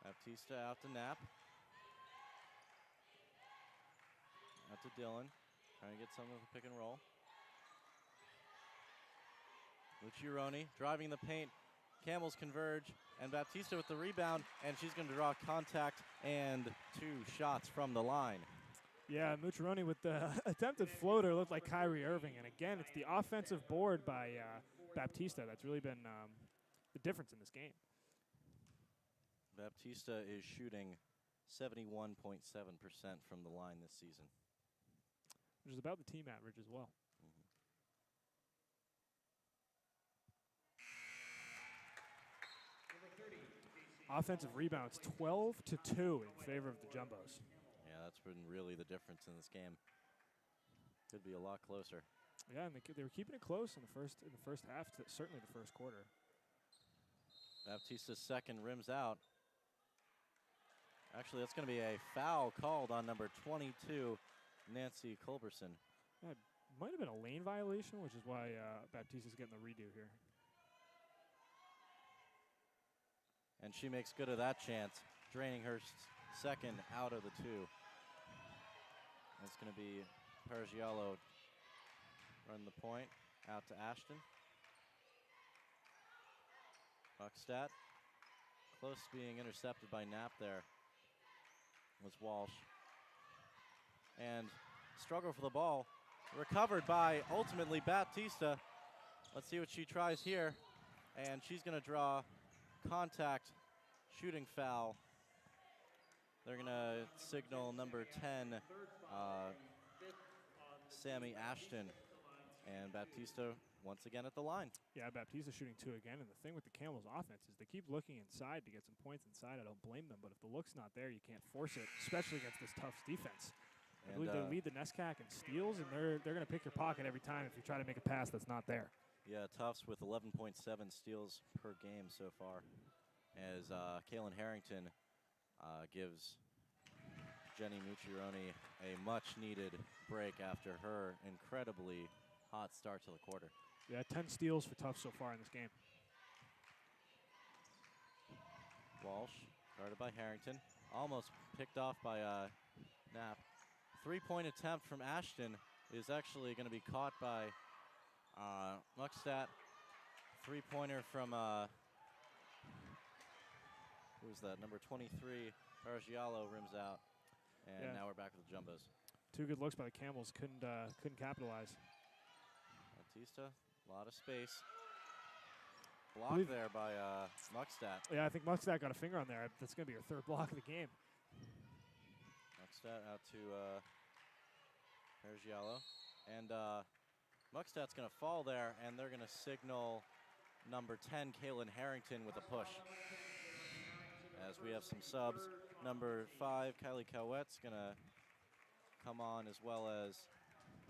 Baptista out to Knapp. Out to Dillon, trying to get some of the pick and roll. Lucciaroni driving the paint. Camels converge, and Baptista with the rebound, and she's going to draw contact and 2 shots from the line. Yeah, Mucciaroni with the attempted floater looked like Kyrie Irving, and again, it's the offensive board by Baptista that's really been the difference in this game. Baptista is shooting 71.7% from the line this season. Which is about the team average as well. Offensive rebounds, 12-2 in favor of the Jumbos. Yeah, that's been really the difference in this game. Could be a lot closer. Yeah, and they were keeping it close in the first half, certainly the first quarter. Baptista's second rims out. Actually, that's going to be a foul called on number 22, Nancy Culberson. Yeah, might have been a lane violation, which is why Baptista's getting the redo here. And she makes good of that chance, draining her second out of the 2. It's going to be Pargiallo running the point out to Ashton. Buckstadt close to being intercepted by Knapp there was Walsh. And struggle for the ball, recovered by ultimately Baptista. Let's see what she tries here. And she's going to draw contact shooting foul. They're going to signal number 10, Sammy Ashton. And Baptista once again at the line. Yeah, Baptista shooting 2 again. And the thing with the Camels offense is they keep looking inside to get some points inside. I don't blame them. But if the look's not there, you can't force it, especially against this Tufts defense. I believe they lead the NESCAC in steals, and they're going to pick your pocket every time if you try to make a pass that's not there. Yeah, Tufts with 11.7 steals per game so far, as Kaylin Harrington gives Jenny Mucciaroni a much-needed break after her incredibly hot start to the quarter. Yeah, 10 steals for Tufts so far in this game. Walsh, guarded by Harrington, almost picked off by Knapp. 3-point attempt from Ashton is actually going to be caught by Muckstadt. 3-pointer from, who was that, number 23, Pargiallo rims out. And now we're back with the Jumbos. 2 good looks by the Camels, couldn't capitalize. Baptista, a lot of space. Blocked there by Muckstadt. Yeah, I think Muckstadt got a finger on there. That's going to be her 3rd block of the game. Muckstadt out to Pargiallo. And Muckstadt's going to fall there, and they're going to signal number 10, Kaylin Harrington, with a push. As we have some subs. Number 5, Kylie Cowette's going to come on, as well as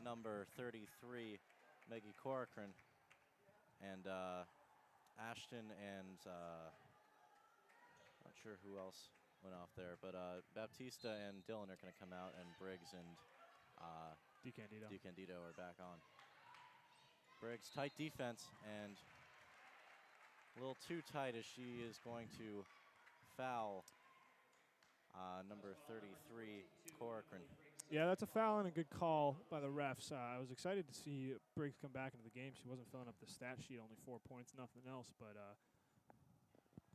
number 33, Maggie Corcoran. And Ashton and not sure who else went off there, but Baptista and Dillon are going to come out, and Briggs and DiCandido are back on. Briggs, tight defense, and a little too tight as she is going to foul number 33, Corcoran. Yeah, that's a foul and a good call by the refs. I was excited to see Briggs come back into the game. She wasn't filling up the stat sheet, only 4 points, nothing else, but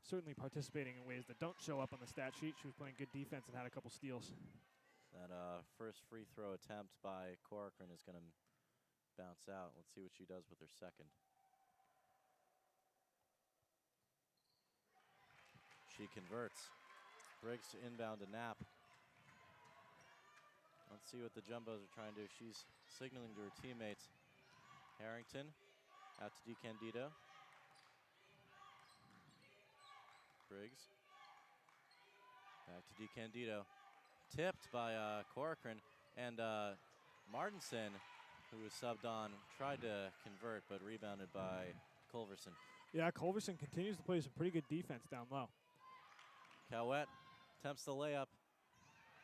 certainly participating in ways that don't show up on the stat sheet. She was playing good defense and had a couple steals. That first free throw attempt by Corcoran is going to bounce out. Let's see what she does with her second. She converts. Briggs to inbound to Knapp. Let's see what the Jumbos are trying to do. She's signaling to her teammates. Harrington out to DeCandido. Briggs. Back to DeCandido. Tipped by Corcoran. And Martinson, who was subbed on, tried to convert, but rebounded by Culverson. Yeah, Culverson continues to play some pretty good defense down low. Cowett attempts the layup.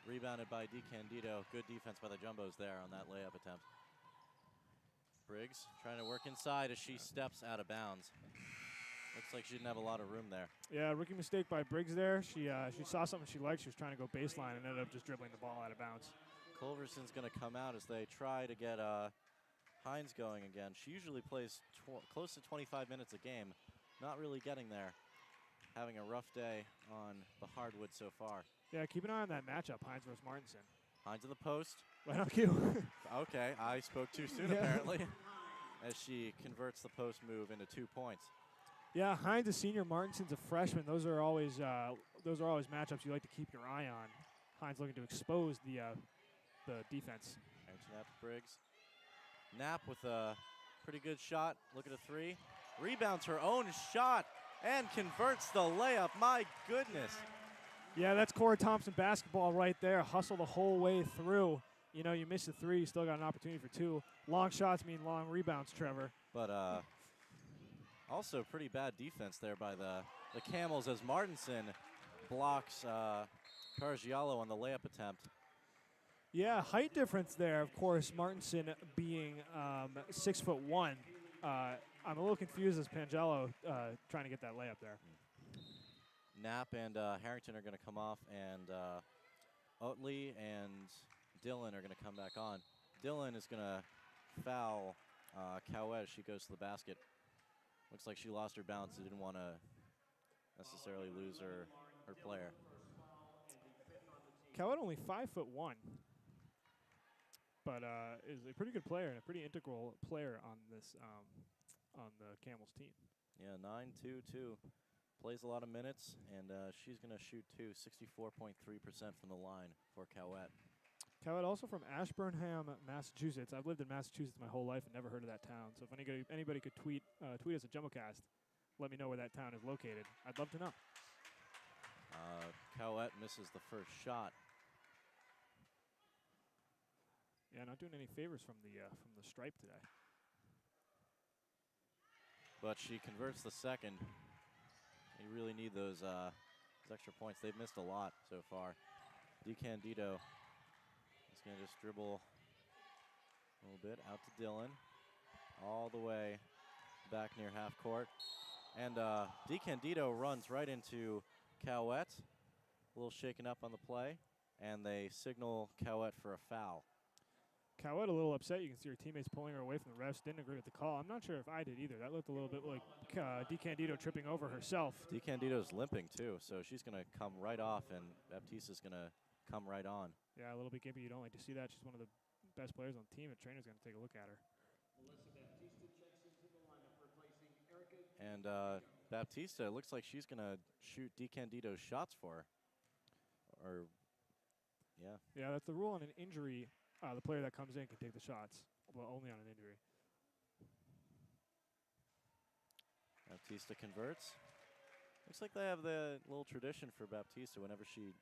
Rebounded by DeCandido. Good defense by the Jumbos there on that layup attempt. Briggs trying to work inside as she steps out of bounds. Looks like she didn't have a lot of room there. Yeah, rookie mistake by Briggs there. She saw something she liked. She was trying to go baseline and ended up just dribbling the ball out of bounds. Culverson's going to come out as they try to get Hines going again. She usually plays close to 25 minutes a game. Not really getting there. Having a rough day on the hardwood so far. Yeah, keep an eye on that matchup, Hines versus Martinson. Hines to the post. Right on cue. Okay, I spoke too soon apparently. As she converts the post move into 2 points. Yeah, Hines a senior, Martinson's a freshman. Those are always matchups you like to keep your eye on. Hines looking to expose the defense. Harrington out to Briggs. Knapp with a pretty good shot. Look at a three. Rebounds her own shot and converts the layup. My goodness. Yeah, that's Cora Thompson basketball right there. Hustle the whole way through. You know, you miss a three, you still got an opportunity for two. Long shots mean long rebounds, Trevor. But also pretty bad defense there by the Camels as Martinson blocks Cargiallo on the layup attempt. Yeah, height difference there, of course, Martinson being 6'1". I'm a little confused as Pangello trying to get that layup there. Knapp and Harrington are going to come off, and Oatley and Dillon are going to come back on. Dillon is going to foul Cowett as she goes to the basket. Looks like she lost her balance. She didn't want to necessarily lose her player. Cowett only 5'1", but is a pretty good player and a pretty integral player on this on the Camels team. Yeah, 9-2-2. Plays a lot of minutes, and she's going to shoot 64.3% from the line for Cowett. Cowett also from Ashburnham, Massachusetts. I've lived in Massachusetts my whole life and never heard of that town. So if anybody could tweet us at JumboCast, let me know where that town is located. I'd love to know. Cowett misses the first shot. Yeah, not doing any favors from the stripe today. But she converts the second. You really need those extra points. They've missed a lot so far. DeCandido is going to just dribble a little bit out to Dillon. All the way back near half court. And DeCandido runs right into Cowett. A little shaken up on the play. And they signal Cowett for a foul. Cowett a little upset. You can see her teammates pulling her away from the refs. Didn't agree with the call. I'm not sure if I did either. That looked a little bit like DeCandido tripping over herself. DeCandido's limping too, so she's going to come right off, and Baptista's going to come right on. Yeah, a little bit gimpy. You don't like to see that. She's one of the best players on the team. The trainer's going to take a look at her. And Baptista, it looks like she's going to shoot DeCandido's shots for her. Or, yeah. Yeah, that's the rule on an injury. The player that comes in can take the shots, well, only on an injury. Baptista converts. Looks like they have the little tradition for Baptista. Whenever she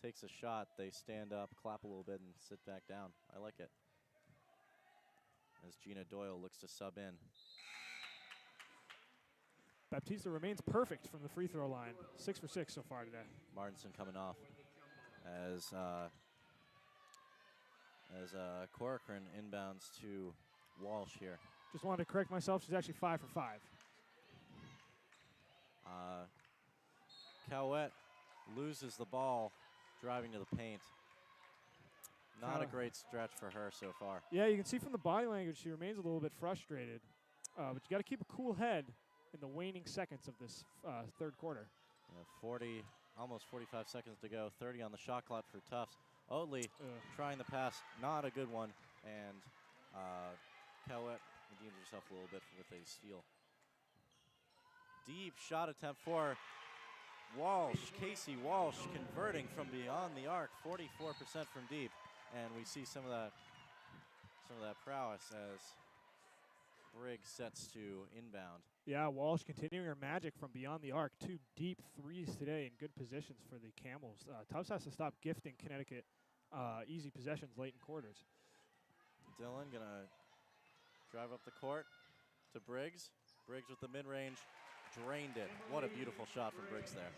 takes a shot, they stand up, clap a little bit, and sit back down. I like it. As Gina Doyle looks to sub in. Baptista remains perfect from the free throw line. 6 for 6 so far today. Martinson coming off as Corcoran inbounds to Walsh here. Just wanted to correct myself. She's actually 5 for 5. Cowett loses the ball driving to the paint. Not a great stretch for her so far. Yeah, you can see from the body language she remains a little bit frustrated. But you got to keep a cool head in the waning seconds of this third quarter. Yeah, almost 45 seconds to go. 30 on the shot clock for Tufts. Oatley trying the pass, not a good one, and Cowett redeems herself a little bit with a steal. Deep shot attempt for Casey Walsh converting from beyond the arc, 44% from deep. And we see some of that prowess as Briggs sets to inbound. Yeah, Walsh continuing her magic from beyond the arc. 2 deep threes today in good positions for the Camels. Tufts has to stop gifting Connecticut easy possessions late in quarters. Dillon gonna drive up the court to Briggs. Briggs with the mid-range, drained it. What a beautiful shot from Briggs there.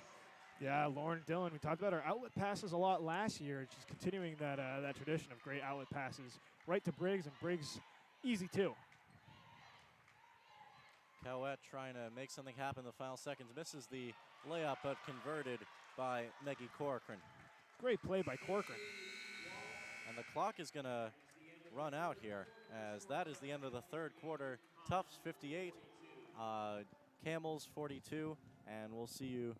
Yeah, Lauren Dillon, we talked about her outlet passes a lot last year. She's continuing that tradition of great outlet passes right to Briggs, and Briggs easy too. Cowett trying to make something happen in the final seconds. Misses the layup, but converted by Meggie Corcoran. Great play by Corcoran. And the clock is going to run out here, as that is the end of the third quarter. Tufts 58, Camels 42, and we'll see you.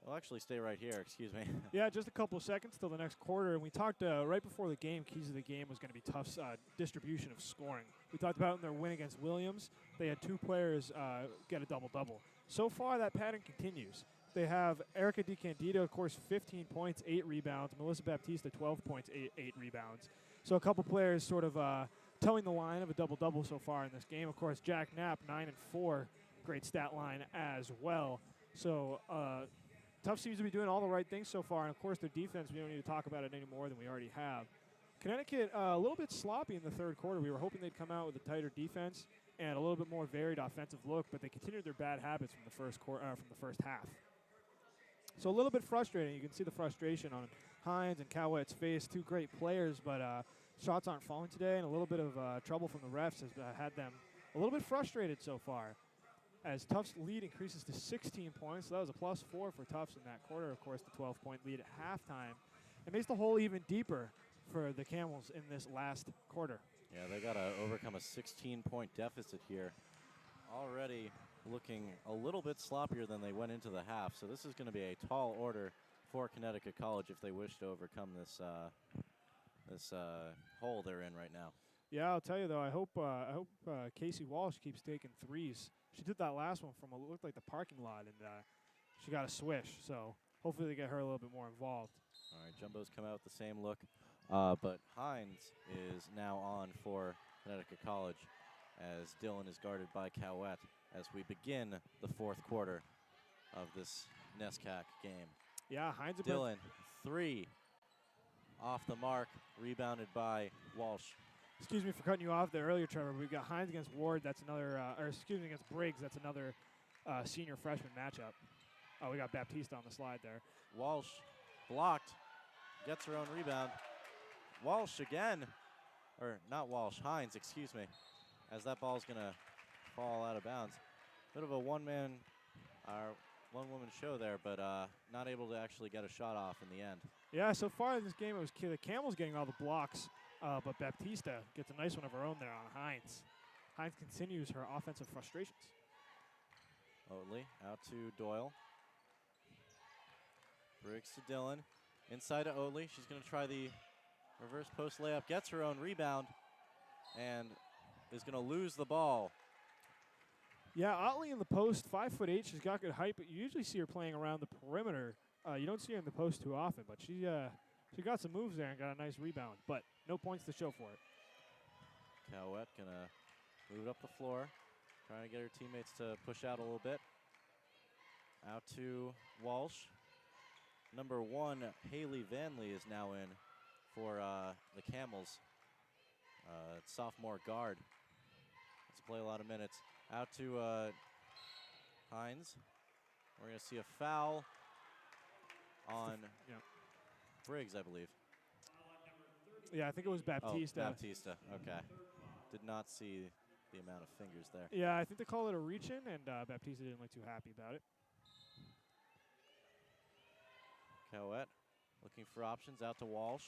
We'll actually stay right here, excuse me. Yeah, just a couple of seconds till the next quarter. And we talked right before the game, keys of the game was going to be Tufts' distribution of scoring. We talked about in their win against Williams, they had 2 players get a double-double. So far, that pattern continues. They have Erica DiCandido, of course, 15 points, 8 rebounds. Melissa Baptista, 12 points, 8 rebounds. So a couple players sort of towing the line of a double-double so far in this game. Of course, Jack Knapp, 9 and 4, great stat line as well. So Tufts seems to be doing all the right things so far. And, of course, their defense, we don't need to talk about it any more than we already have. Connecticut a little bit sloppy in the third quarter. We were hoping they'd come out with a tighter defense and a little bit more varied offensive look, but they continued their bad habits from the first half. So a little bit frustrating. You can see the frustration on Hines and Cowett's face. 2 great players, but shots aren't falling today, and a little bit of trouble from the refs has had them a little bit frustrated so far. As Tufts' lead increases to 16 points, so that was a +4 for Tufts in that quarter. Of course, the 12-point lead at halftime. It makes the hole even deeper for the Camels in this last quarter. Yeah, they got to overcome a 16-point deficit here. Already looking a little bit sloppier than they went into the half, so this is going to be a tall order for Connecticut College if they wish to overcome this hole they're in right now. Yeah, I'll tell you though, I hope Casey Walsh keeps taking threes. She did that last one from what looked like the parking lot, and she got a swish. So hopefully they get her a little bit more involved. All right, Jumbo's come out with the same look, but Hines is now on for Connecticut College as Dillon is guarded by Cowett as we begin the fourth quarter of this NESCAC game. Yeah, Hines. Dillon, 3 off the mark, rebounded by Walsh. Excuse me for cutting you off there earlier, Trevor. We've got Hines against Ward. That's another, against Briggs. That's another senior freshman matchup. Oh, we got Baptista on the slide there. Walsh blocked, gets her own rebound. Walsh again, or not Walsh, Hines, excuse me, as that ball's gonna fall out of bounds. Bit of a one-woman show there, but not able to actually get a shot off in the end. Yeah, so far in this game, it was the Camels getting all the blocks, but Baptista gets a nice one of her own there on Hines. Hines continues her offensive frustrations. Oatley out to Doyle. Briggs to Dillon. Inside to Oatley. She's going to try the reverse post layup. Gets her own rebound and is going to lose the ball. Yeah, Otley in the post, 5'8". She's got good height, but you usually see her playing around the perimeter. You don't see her in the post too often, but she got some moves there and got a nice rebound, but no points to show for it. Cowett going to move it up the floor, trying to get her teammates to push out a little bit. Out to Walsh. Number 1, Haley Vanley is now in for the Camels. Sophomore guard. Let's play a lot of minutes. Out to Hines. We're going to see a foul on Briggs, I believe. Yeah, I think it was Baptista. Oh, Baptista, okay. Did not see the amount of fingers there. Yeah, I think they call it a reach-in, and Baptista didn't look too happy about it. Cowett looking for options, out to Walsh.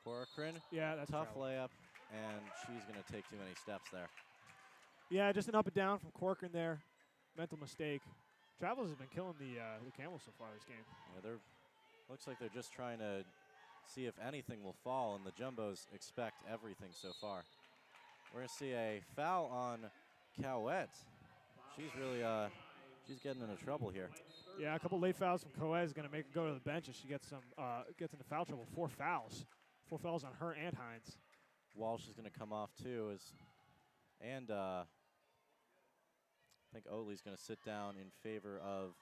Corcoran, yeah, that's tough travel. layup, and she's going to take too many steps there. Yeah, just an up and down from Corcoran there. Mental mistake. Travels has been killing the Camels so far this game. Yeah, looks like they're just trying to see if anything will fall, and the Jumbos expect everything so far. We're going to see a foul on Cowett. She's really She's getting into trouble here. Yeah, a couple late fouls from Coez is going to make her go to the bench as she gets gets into foul trouble. 4 fouls. 4 fouls on her and Hines. Walsh is going to come off too, and I think Oatley's going to sit down in favor of.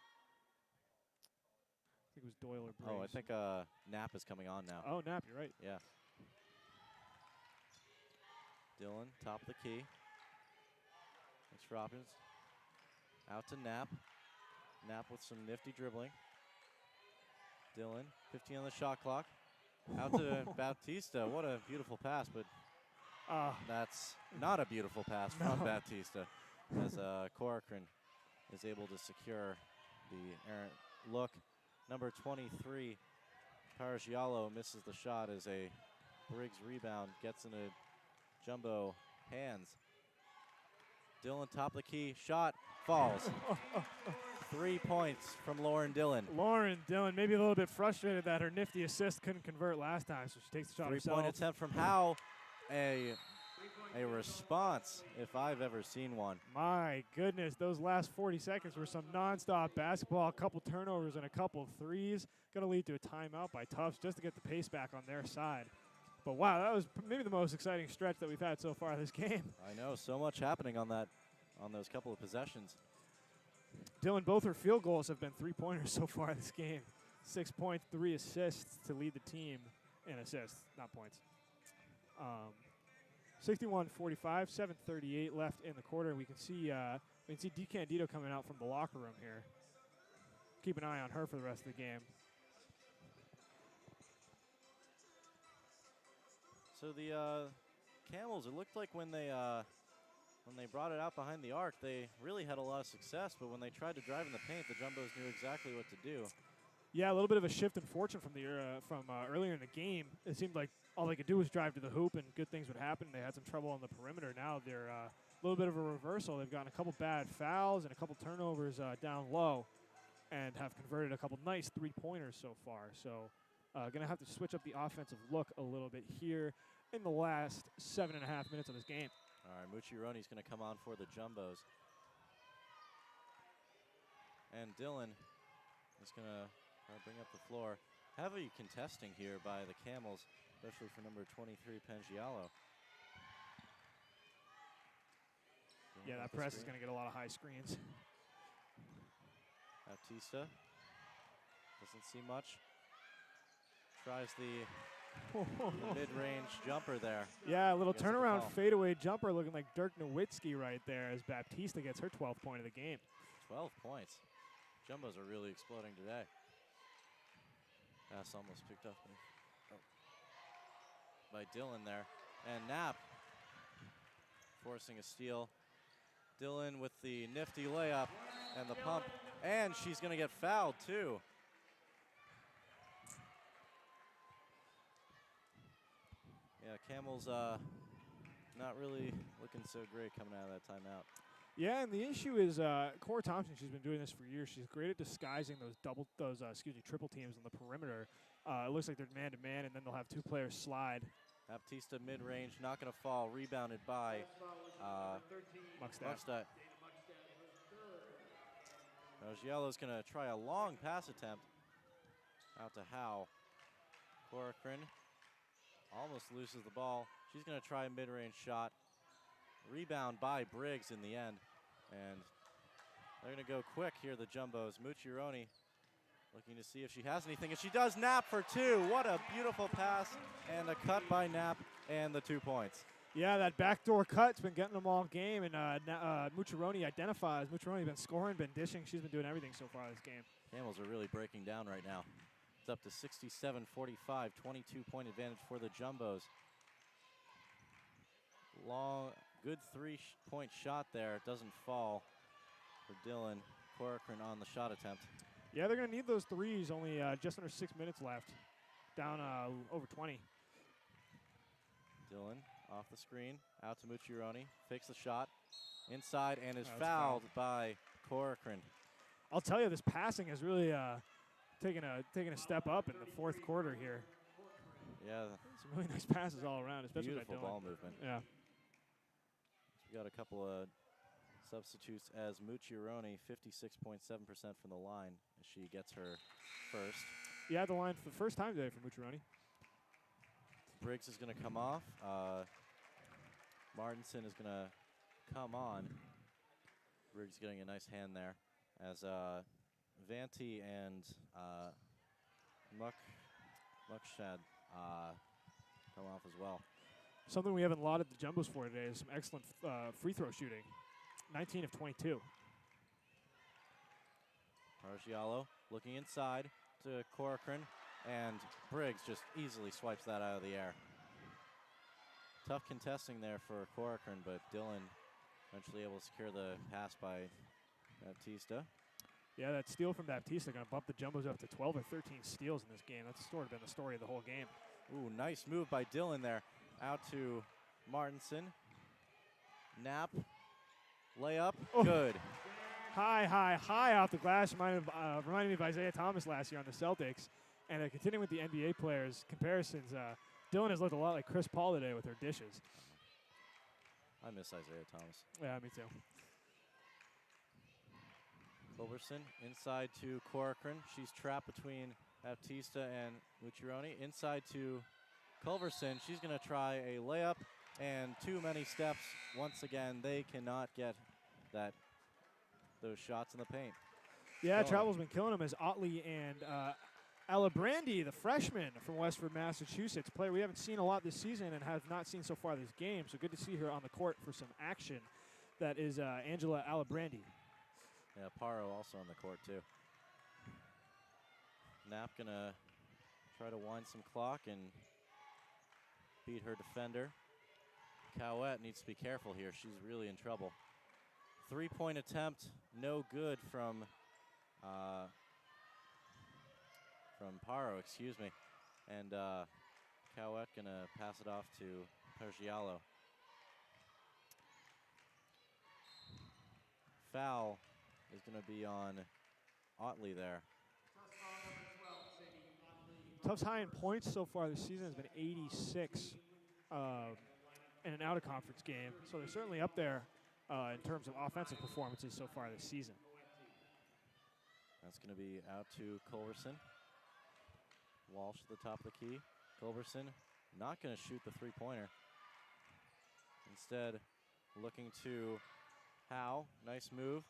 I think it was Doyle or Briggs. Oh, I think Knapp is coming on now. Oh, Knapp, you're right. Yeah. Dillon, top of the key. Thanks, Robbins. Out to Knapp. Knapp with some nifty dribbling. Dillon, 15 on the shot clock. Out to Bautista. What a beautiful pass, but that's not a beautiful pass from Bautista, as Corcoran is able to secure the errant look. Number 23, Pargiallo misses the shot as a Briggs rebound gets into Jumbo hands. Dillon, top of the key, shot, falls. 3 points from Lauren Dillon. Lauren Dillon, maybe a little bit frustrated that her nifty assist couldn't convert last time, so she takes the shot herself. 3-point attempt from Howe. A response, if I've ever seen one. My goodness, those last 40 seconds were some nonstop basketball, a couple turnovers and a couple threes. Going to lead to a timeout by Tufts just to get the pace back on their side. But wow, that was maybe the most exciting stretch that we've had so far this game. I know, so much happening on those couple of possessions. Dillon, both her field goals have been 3-pointers so far this game. 6 points, 3 assists to lead the team in assists, not points. 61-45, 7:38 left in the quarter. We can see DeCandido coming out from the locker room here. Keep an eye on her for the rest of the game. So the Camels, it looked like when they brought it out behind the arc, they really had a lot of success. But when they tried to drive in the paint, the Jumbos knew exactly what to do. Yeah, a little bit of a shift in fortune from earlier in the game. It seemed like all they could do was drive to the hoop and good things would happen. They had some trouble on the perimeter. Now they're a little bit of a reversal. They've gotten a couple bad fouls and a couple turnovers down low and have converted a couple nice 3-pointers so far. So going to have to switch up the offensive look a little bit here in the last 7.5 minutes of this game. All right, Mucciaroni's going to come on for the Jumbos. And Dillon is going to bring up the floor. Heavy contesting here by the Camels, especially for number 23, Pangiallo. Yeah, that press is going to get a lot of high screens. Bautista doesn't see much. Tries the mid-range jumper there. Yeah, a little Gets the turnaround call. fadeaway jumper looking like Dirk Nowitzki right there as Bautista gets her 12th point of the game. 12 points. Jumbos are really exploding today. Pass almost picked up by Dillon there. And Knapp forcing a steal. Dillon with the nifty layup and the pump. And she's going to get fouled, too. Yeah, Camels not really looking so great coming out of that timeout. Yeah, and the issue is Cora Thompson. She's been doing this for years. She's great at disguising those triple teams on the perimeter. It looks like they're man-to-man, and then they'll have 2 players slide. Bautista mid-range, not going to fall, rebounded by Muckstadt. Yellow's going to try a long pass attempt out to Howe. Corcoran almost loses the ball. She's going to try a mid-range shot. Rebound by Briggs in the end. And they're going to go quick here, the Jumbos. Mucciaroni looking to see if she has anything. And she does. Knapp for 2. What a beautiful pass. And a cut by Knapp and the 2 points. Yeah, that backdoor cut's been getting them all game. And Mucciaroni identifies. Mucciaroni's been scoring, been dishing. She's been doing everything so far this game. Camels are really breaking down right now. It's up to 67-45, 22-point advantage for the Jumbos. Long, good 3-point shot there. It doesn't fall for Dillon. Corcoran on the shot attempt. Yeah, they're going to need those threes. Only just under 6 minutes left. Down over 20. Dillon off the screen, out to Mucciaroni. Fakes the shot inside and is fouled by Corcoran. I'll tell you, this passing has really taken a step up in the 4th quarter here. Yeah. Some really nice passes all around, especially by beautiful Dillon. ball movement. Yeah. We got a couple of substitutes as Mucciaroni, 56.7% from the line as she gets her first. Yeah, the line for the first time today for Mucciaroni. Briggs is going to come off. Martinson is going to come on. Briggs getting a nice hand there as Vanti and Muckshad come off as well. Something we haven't lauded the Jumbos for today is some excellent free throw shooting. 19 of 22. Argiallo looking inside to Corcoran, and Briggs just easily swipes that out of the air. Tough contesting there for Corcoran, but Dillon eventually able to secure the pass by Baptista. Yeah, that steal from Baptista going to bump the Jumbos up to 12 or 13 steals in this game. That's sort of been the story of the whole game. Ooh, nice move by Dillon there. Out to Martinson. Knapp. Layup. Oh. Good. High off the glass. Reminded me of Isaiah Thomas last year on the Celtics. And continuing with the NBA players comparisons, Dillon has looked a lot like Chris Paul today with her dishes. I miss Isaiah Thomas. Yeah, me too. Culberson inside to Corcoran. She's trapped between Baptista and Mucciaroni. Inside to Culberson. She's going to try a layup, and too many steps. Once again, they cannot get those shots in the paint. Yeah, travel's been killing them as Otley and Alibrandi, the freshman from Westford, Massachusetts, player we haven't seen a lot this season and have not seen so far this game. So good to see her on the court for some action. That is Angela Alibrandi. Yeah, Paro also on the court too. Knapp gonna try to wind some clock and beat her defender. Cowett needs to be careful here. She's really in trouble. 3-point attempt, no good from Paro, excuse me. And Cowett gonna pass it off to Pergiallo. Foul is gonna be on Otley there. Tufts high in points so far this season has been 86 in an out-of-conference game. So they're certainly up there in terms of offensive performances so far this season. That's going to be out to Culberson. Walsh at the top of the key. Culberson not going to shoot the three-pointer. Instead, looking to Howe. Nice move.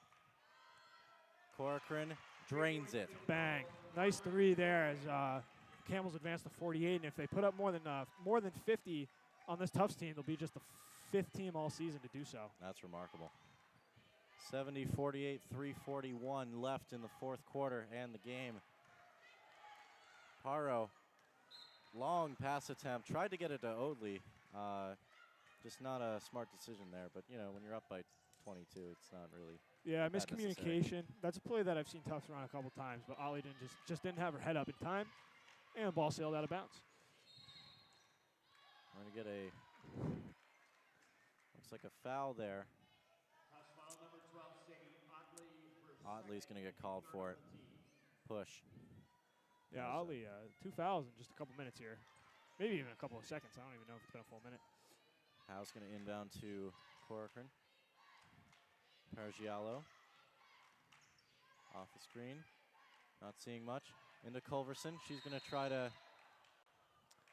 Corcoran drains it. Bang. Nice three there as Camels advance to 48. And if they put up more than 50 on this Tufts team, they'll be just the fifth team all season to do so. That's remarkable. 70-48, 3:41 left in the fourth quarter and the game. Paro, long pass attempt. Tried to get it to Otley. Just not a smart decision there. But, you know, when you're up by 22, it's not really. Yeah, that miscommunication. That's a play that I've seen Tufts run a couple times, but Otley just didn't have her head up in time, and the ball sailed out of bounds. We're going to get looks like a foul there. Otley's going to get called for it. Push. Yeah, Otley, 2 fouls in just a couple minutes here. Maybe even a couple of seconds. I don't even know if it's been a full minute. Howe's going to inbound to Corcoran. Pergiallo. Off the screen. Not seeing much. Into Culverson. She's going to try to.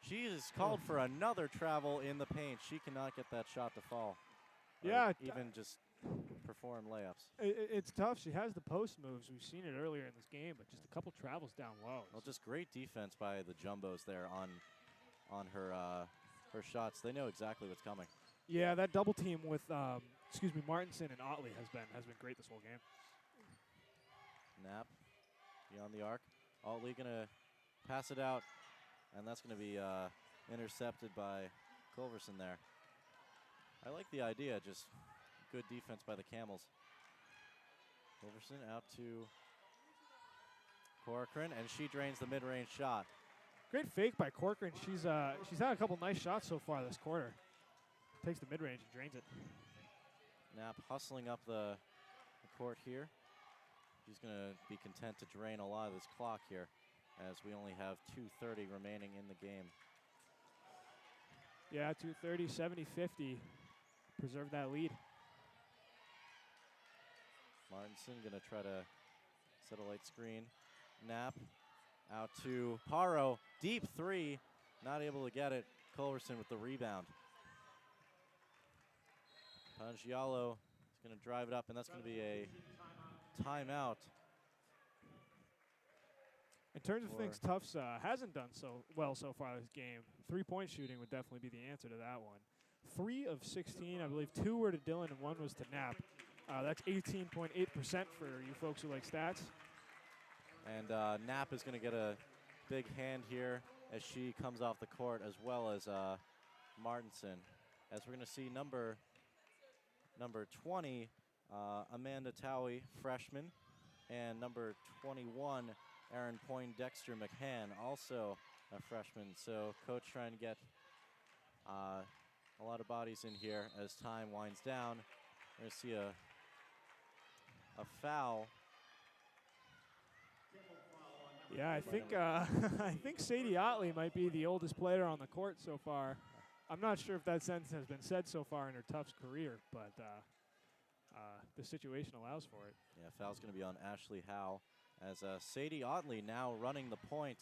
She is called for another travel in the paint. She cannot get that shot to fall. Yeah. Even just perform layups. It's tough. She has the post moves. We've seen it earlier in this game, but just a couple travels down low. Well, just great defense by the Jumbos there on her her shots. They know exactly what's coming. Yeah, that double team with Martinson and Otley has been great this whole game. Knapp beyond the arc. Otley gonna pass it out, and that's gonna be intercepted by Culverson there. I like the idea, just good defense by the Camels. Culverson out to Corcoran, and she drains the mid-range shot. Great fake by Corcoran. She's had a couple nice shots so far this quarter. Takes the mid-range and drains it. Knapp hustling up the court here. She's going to be content to drain a lot of this clock here, as we only have 2:30 remaining in the game. Yeah, 2:30, 70-50. Preserve that lead. Martinson gonna try to set a light screen. Knapp out to Paro. Deep three. Not able to get it. Culverson with the rebound. Pangialo is going to drive it up, and that's going to be a timeout. In terms of things Tufts hasn't done so well so far this game, three-point shooting would definitely be the answer to that one. 3 of 16, I believe 2 were to Dillon and 1 was to Knapp. That's 18.8% for you folks who like stats. And Knapp is going to get a big hand here as she comes off the court, as well as Martinson. As we're going to see number 20, Amanda Towie, freshman, and number 21, Erin Poindexter McCann, also a freshman. So coach trying to get a lot of bodies in here as time winds down. We're going to see a foul. Yeah, I think I think Sadie Otley might be the oldest player on the court so far. I'm not sure if that sentence has been said so far in her Tufts career, but the situation allows for it. Yeah, foul's going to be on Ashley Howe as Sadie Otley now running the point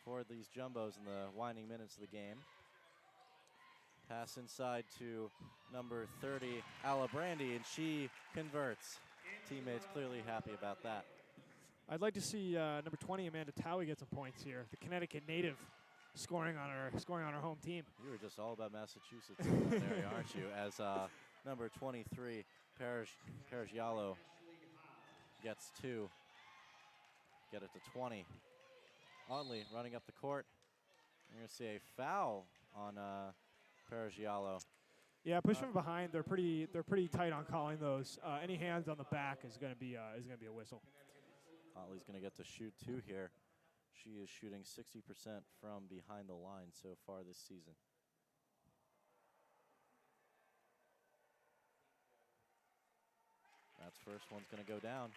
for these Jumbos in the winding minutes of the game. Pass inside to number 30, Alabrandi, and she converts. Teammates clearly happy about that. I'd like to see number 20, Amanda Towie, get some points here. The Connecticut native scoring on her home team. You were just all about Massachusetts in that area, aren't you? As number 23, Paragialo gets 2. Get it to 20. Otley running up the court. You're going to see a foul on Paragialo. Yeah, push from behind. They're pretty tight on calling those. Any hands on the back is going to be a whistle. Otley's going to get to shoot 2 here. She is shooting 60% from behind the line so far this season. That's first one's going to go down.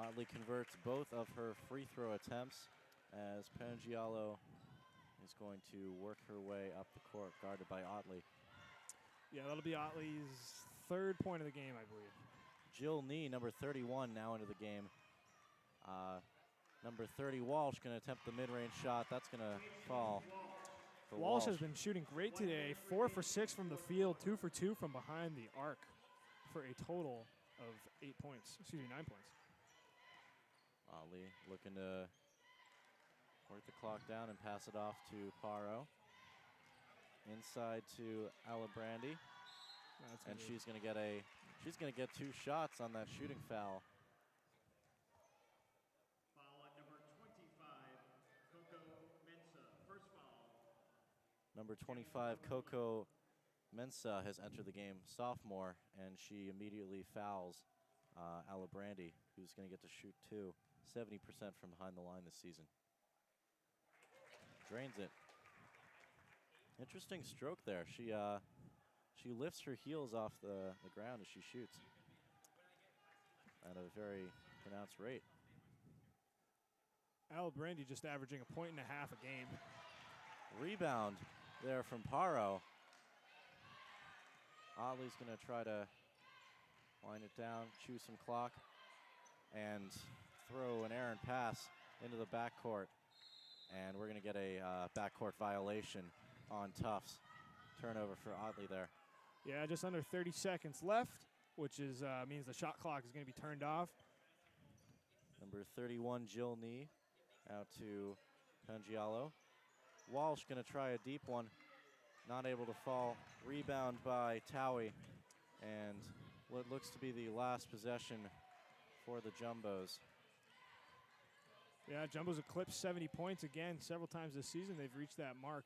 Otley converts both of her free throw attempts as Pangialo is going to work her way up the court, guarded by Otley. Yeah, that'll be Otley's 3rd point of the game, I believe. Jill Nee, number 31, now into the game. Number 30, Walsh, going to attempt the mid-range shot. That's going to fall for Walsh has been shooting great today. 4 for 6 from the field, 2 for 2 from behind the arc for a total of 9 points. Otley looking to work the clock down and pass it off to Paro. Inside to Alabrandi. And she's going to get 2 shots on that shooting foul. Foul on number 25, Coco Mensa. First foul. Number 25, Coco Mensa, has entered the game, sophomore, and she immediately fouls Alabrandi, who's going to get to shoot 2, 70% from behind the line this season. Drains it. Interesting stroke there. She lifts her heels off the ground as she shoots at a very pronounced rate. Alabrandi just averaging 1.5 points a game. Rebound there from Paro. Otley's going to try to wind it down, chew some clock, and throw an errant pass into the backcourt. And we're going to get a backcourt violation on Tufts. Turnover for Otley there. Yeah, just under 30 seconds left, which is means the shot clock is going to be turned off. Number 31, Jill Nee, out to Pangialo. Walsh going to try a deep one. Not able to fall. Rebound by Towie. And what looks to be the last possession for the Jumbos. Yeah, Jumbo's eclipsed 70 points again several times this season. They've reached that mark.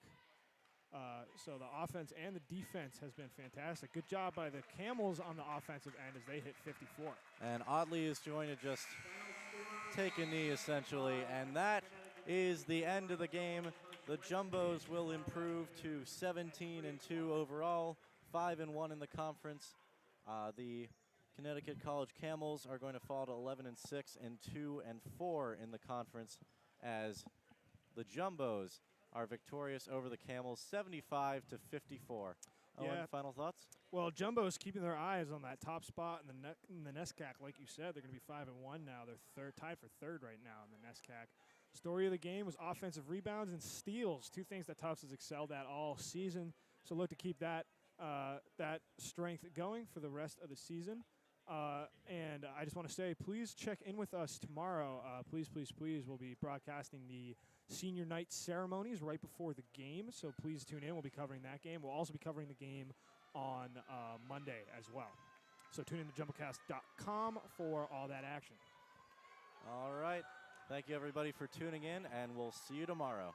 So the offense and the defense has been fantastic. Good job by the Camels on the offensive end as they hit 54. And Otley is going to just take a knee, essentially. And that is the end of the game. The Jumbos will improve to 17-2 overall, 5-1 in the conference. The Connecticut College Camels are going to fall to 11-6 and 2-4 in the conference as the Jumbos are victorious over the Camels 75 to 54. Yeah. Owen, final thoughts? Well, Jumbo's keeping their eyes on that top spot in the NESCAC. Like you said, they're going to be 5-1 now. They're tied for third right now in the NESCAC. Story of the game was offensive rebounds and steals, two things that Tufts has excelled at all season. So look to keep that strength going for the rest of the season. And I just want to say, please check in with us tomorrow. Please, we'll be broadcasting the senior night ceremonies right before the game. So please tune in. We'll be covering that game. We'll also be covering the game on Monday as well. So tune in to JumboCast.com for all that action. All right. Thank you, everybody, for tuning in, and we'll see you tomorrow.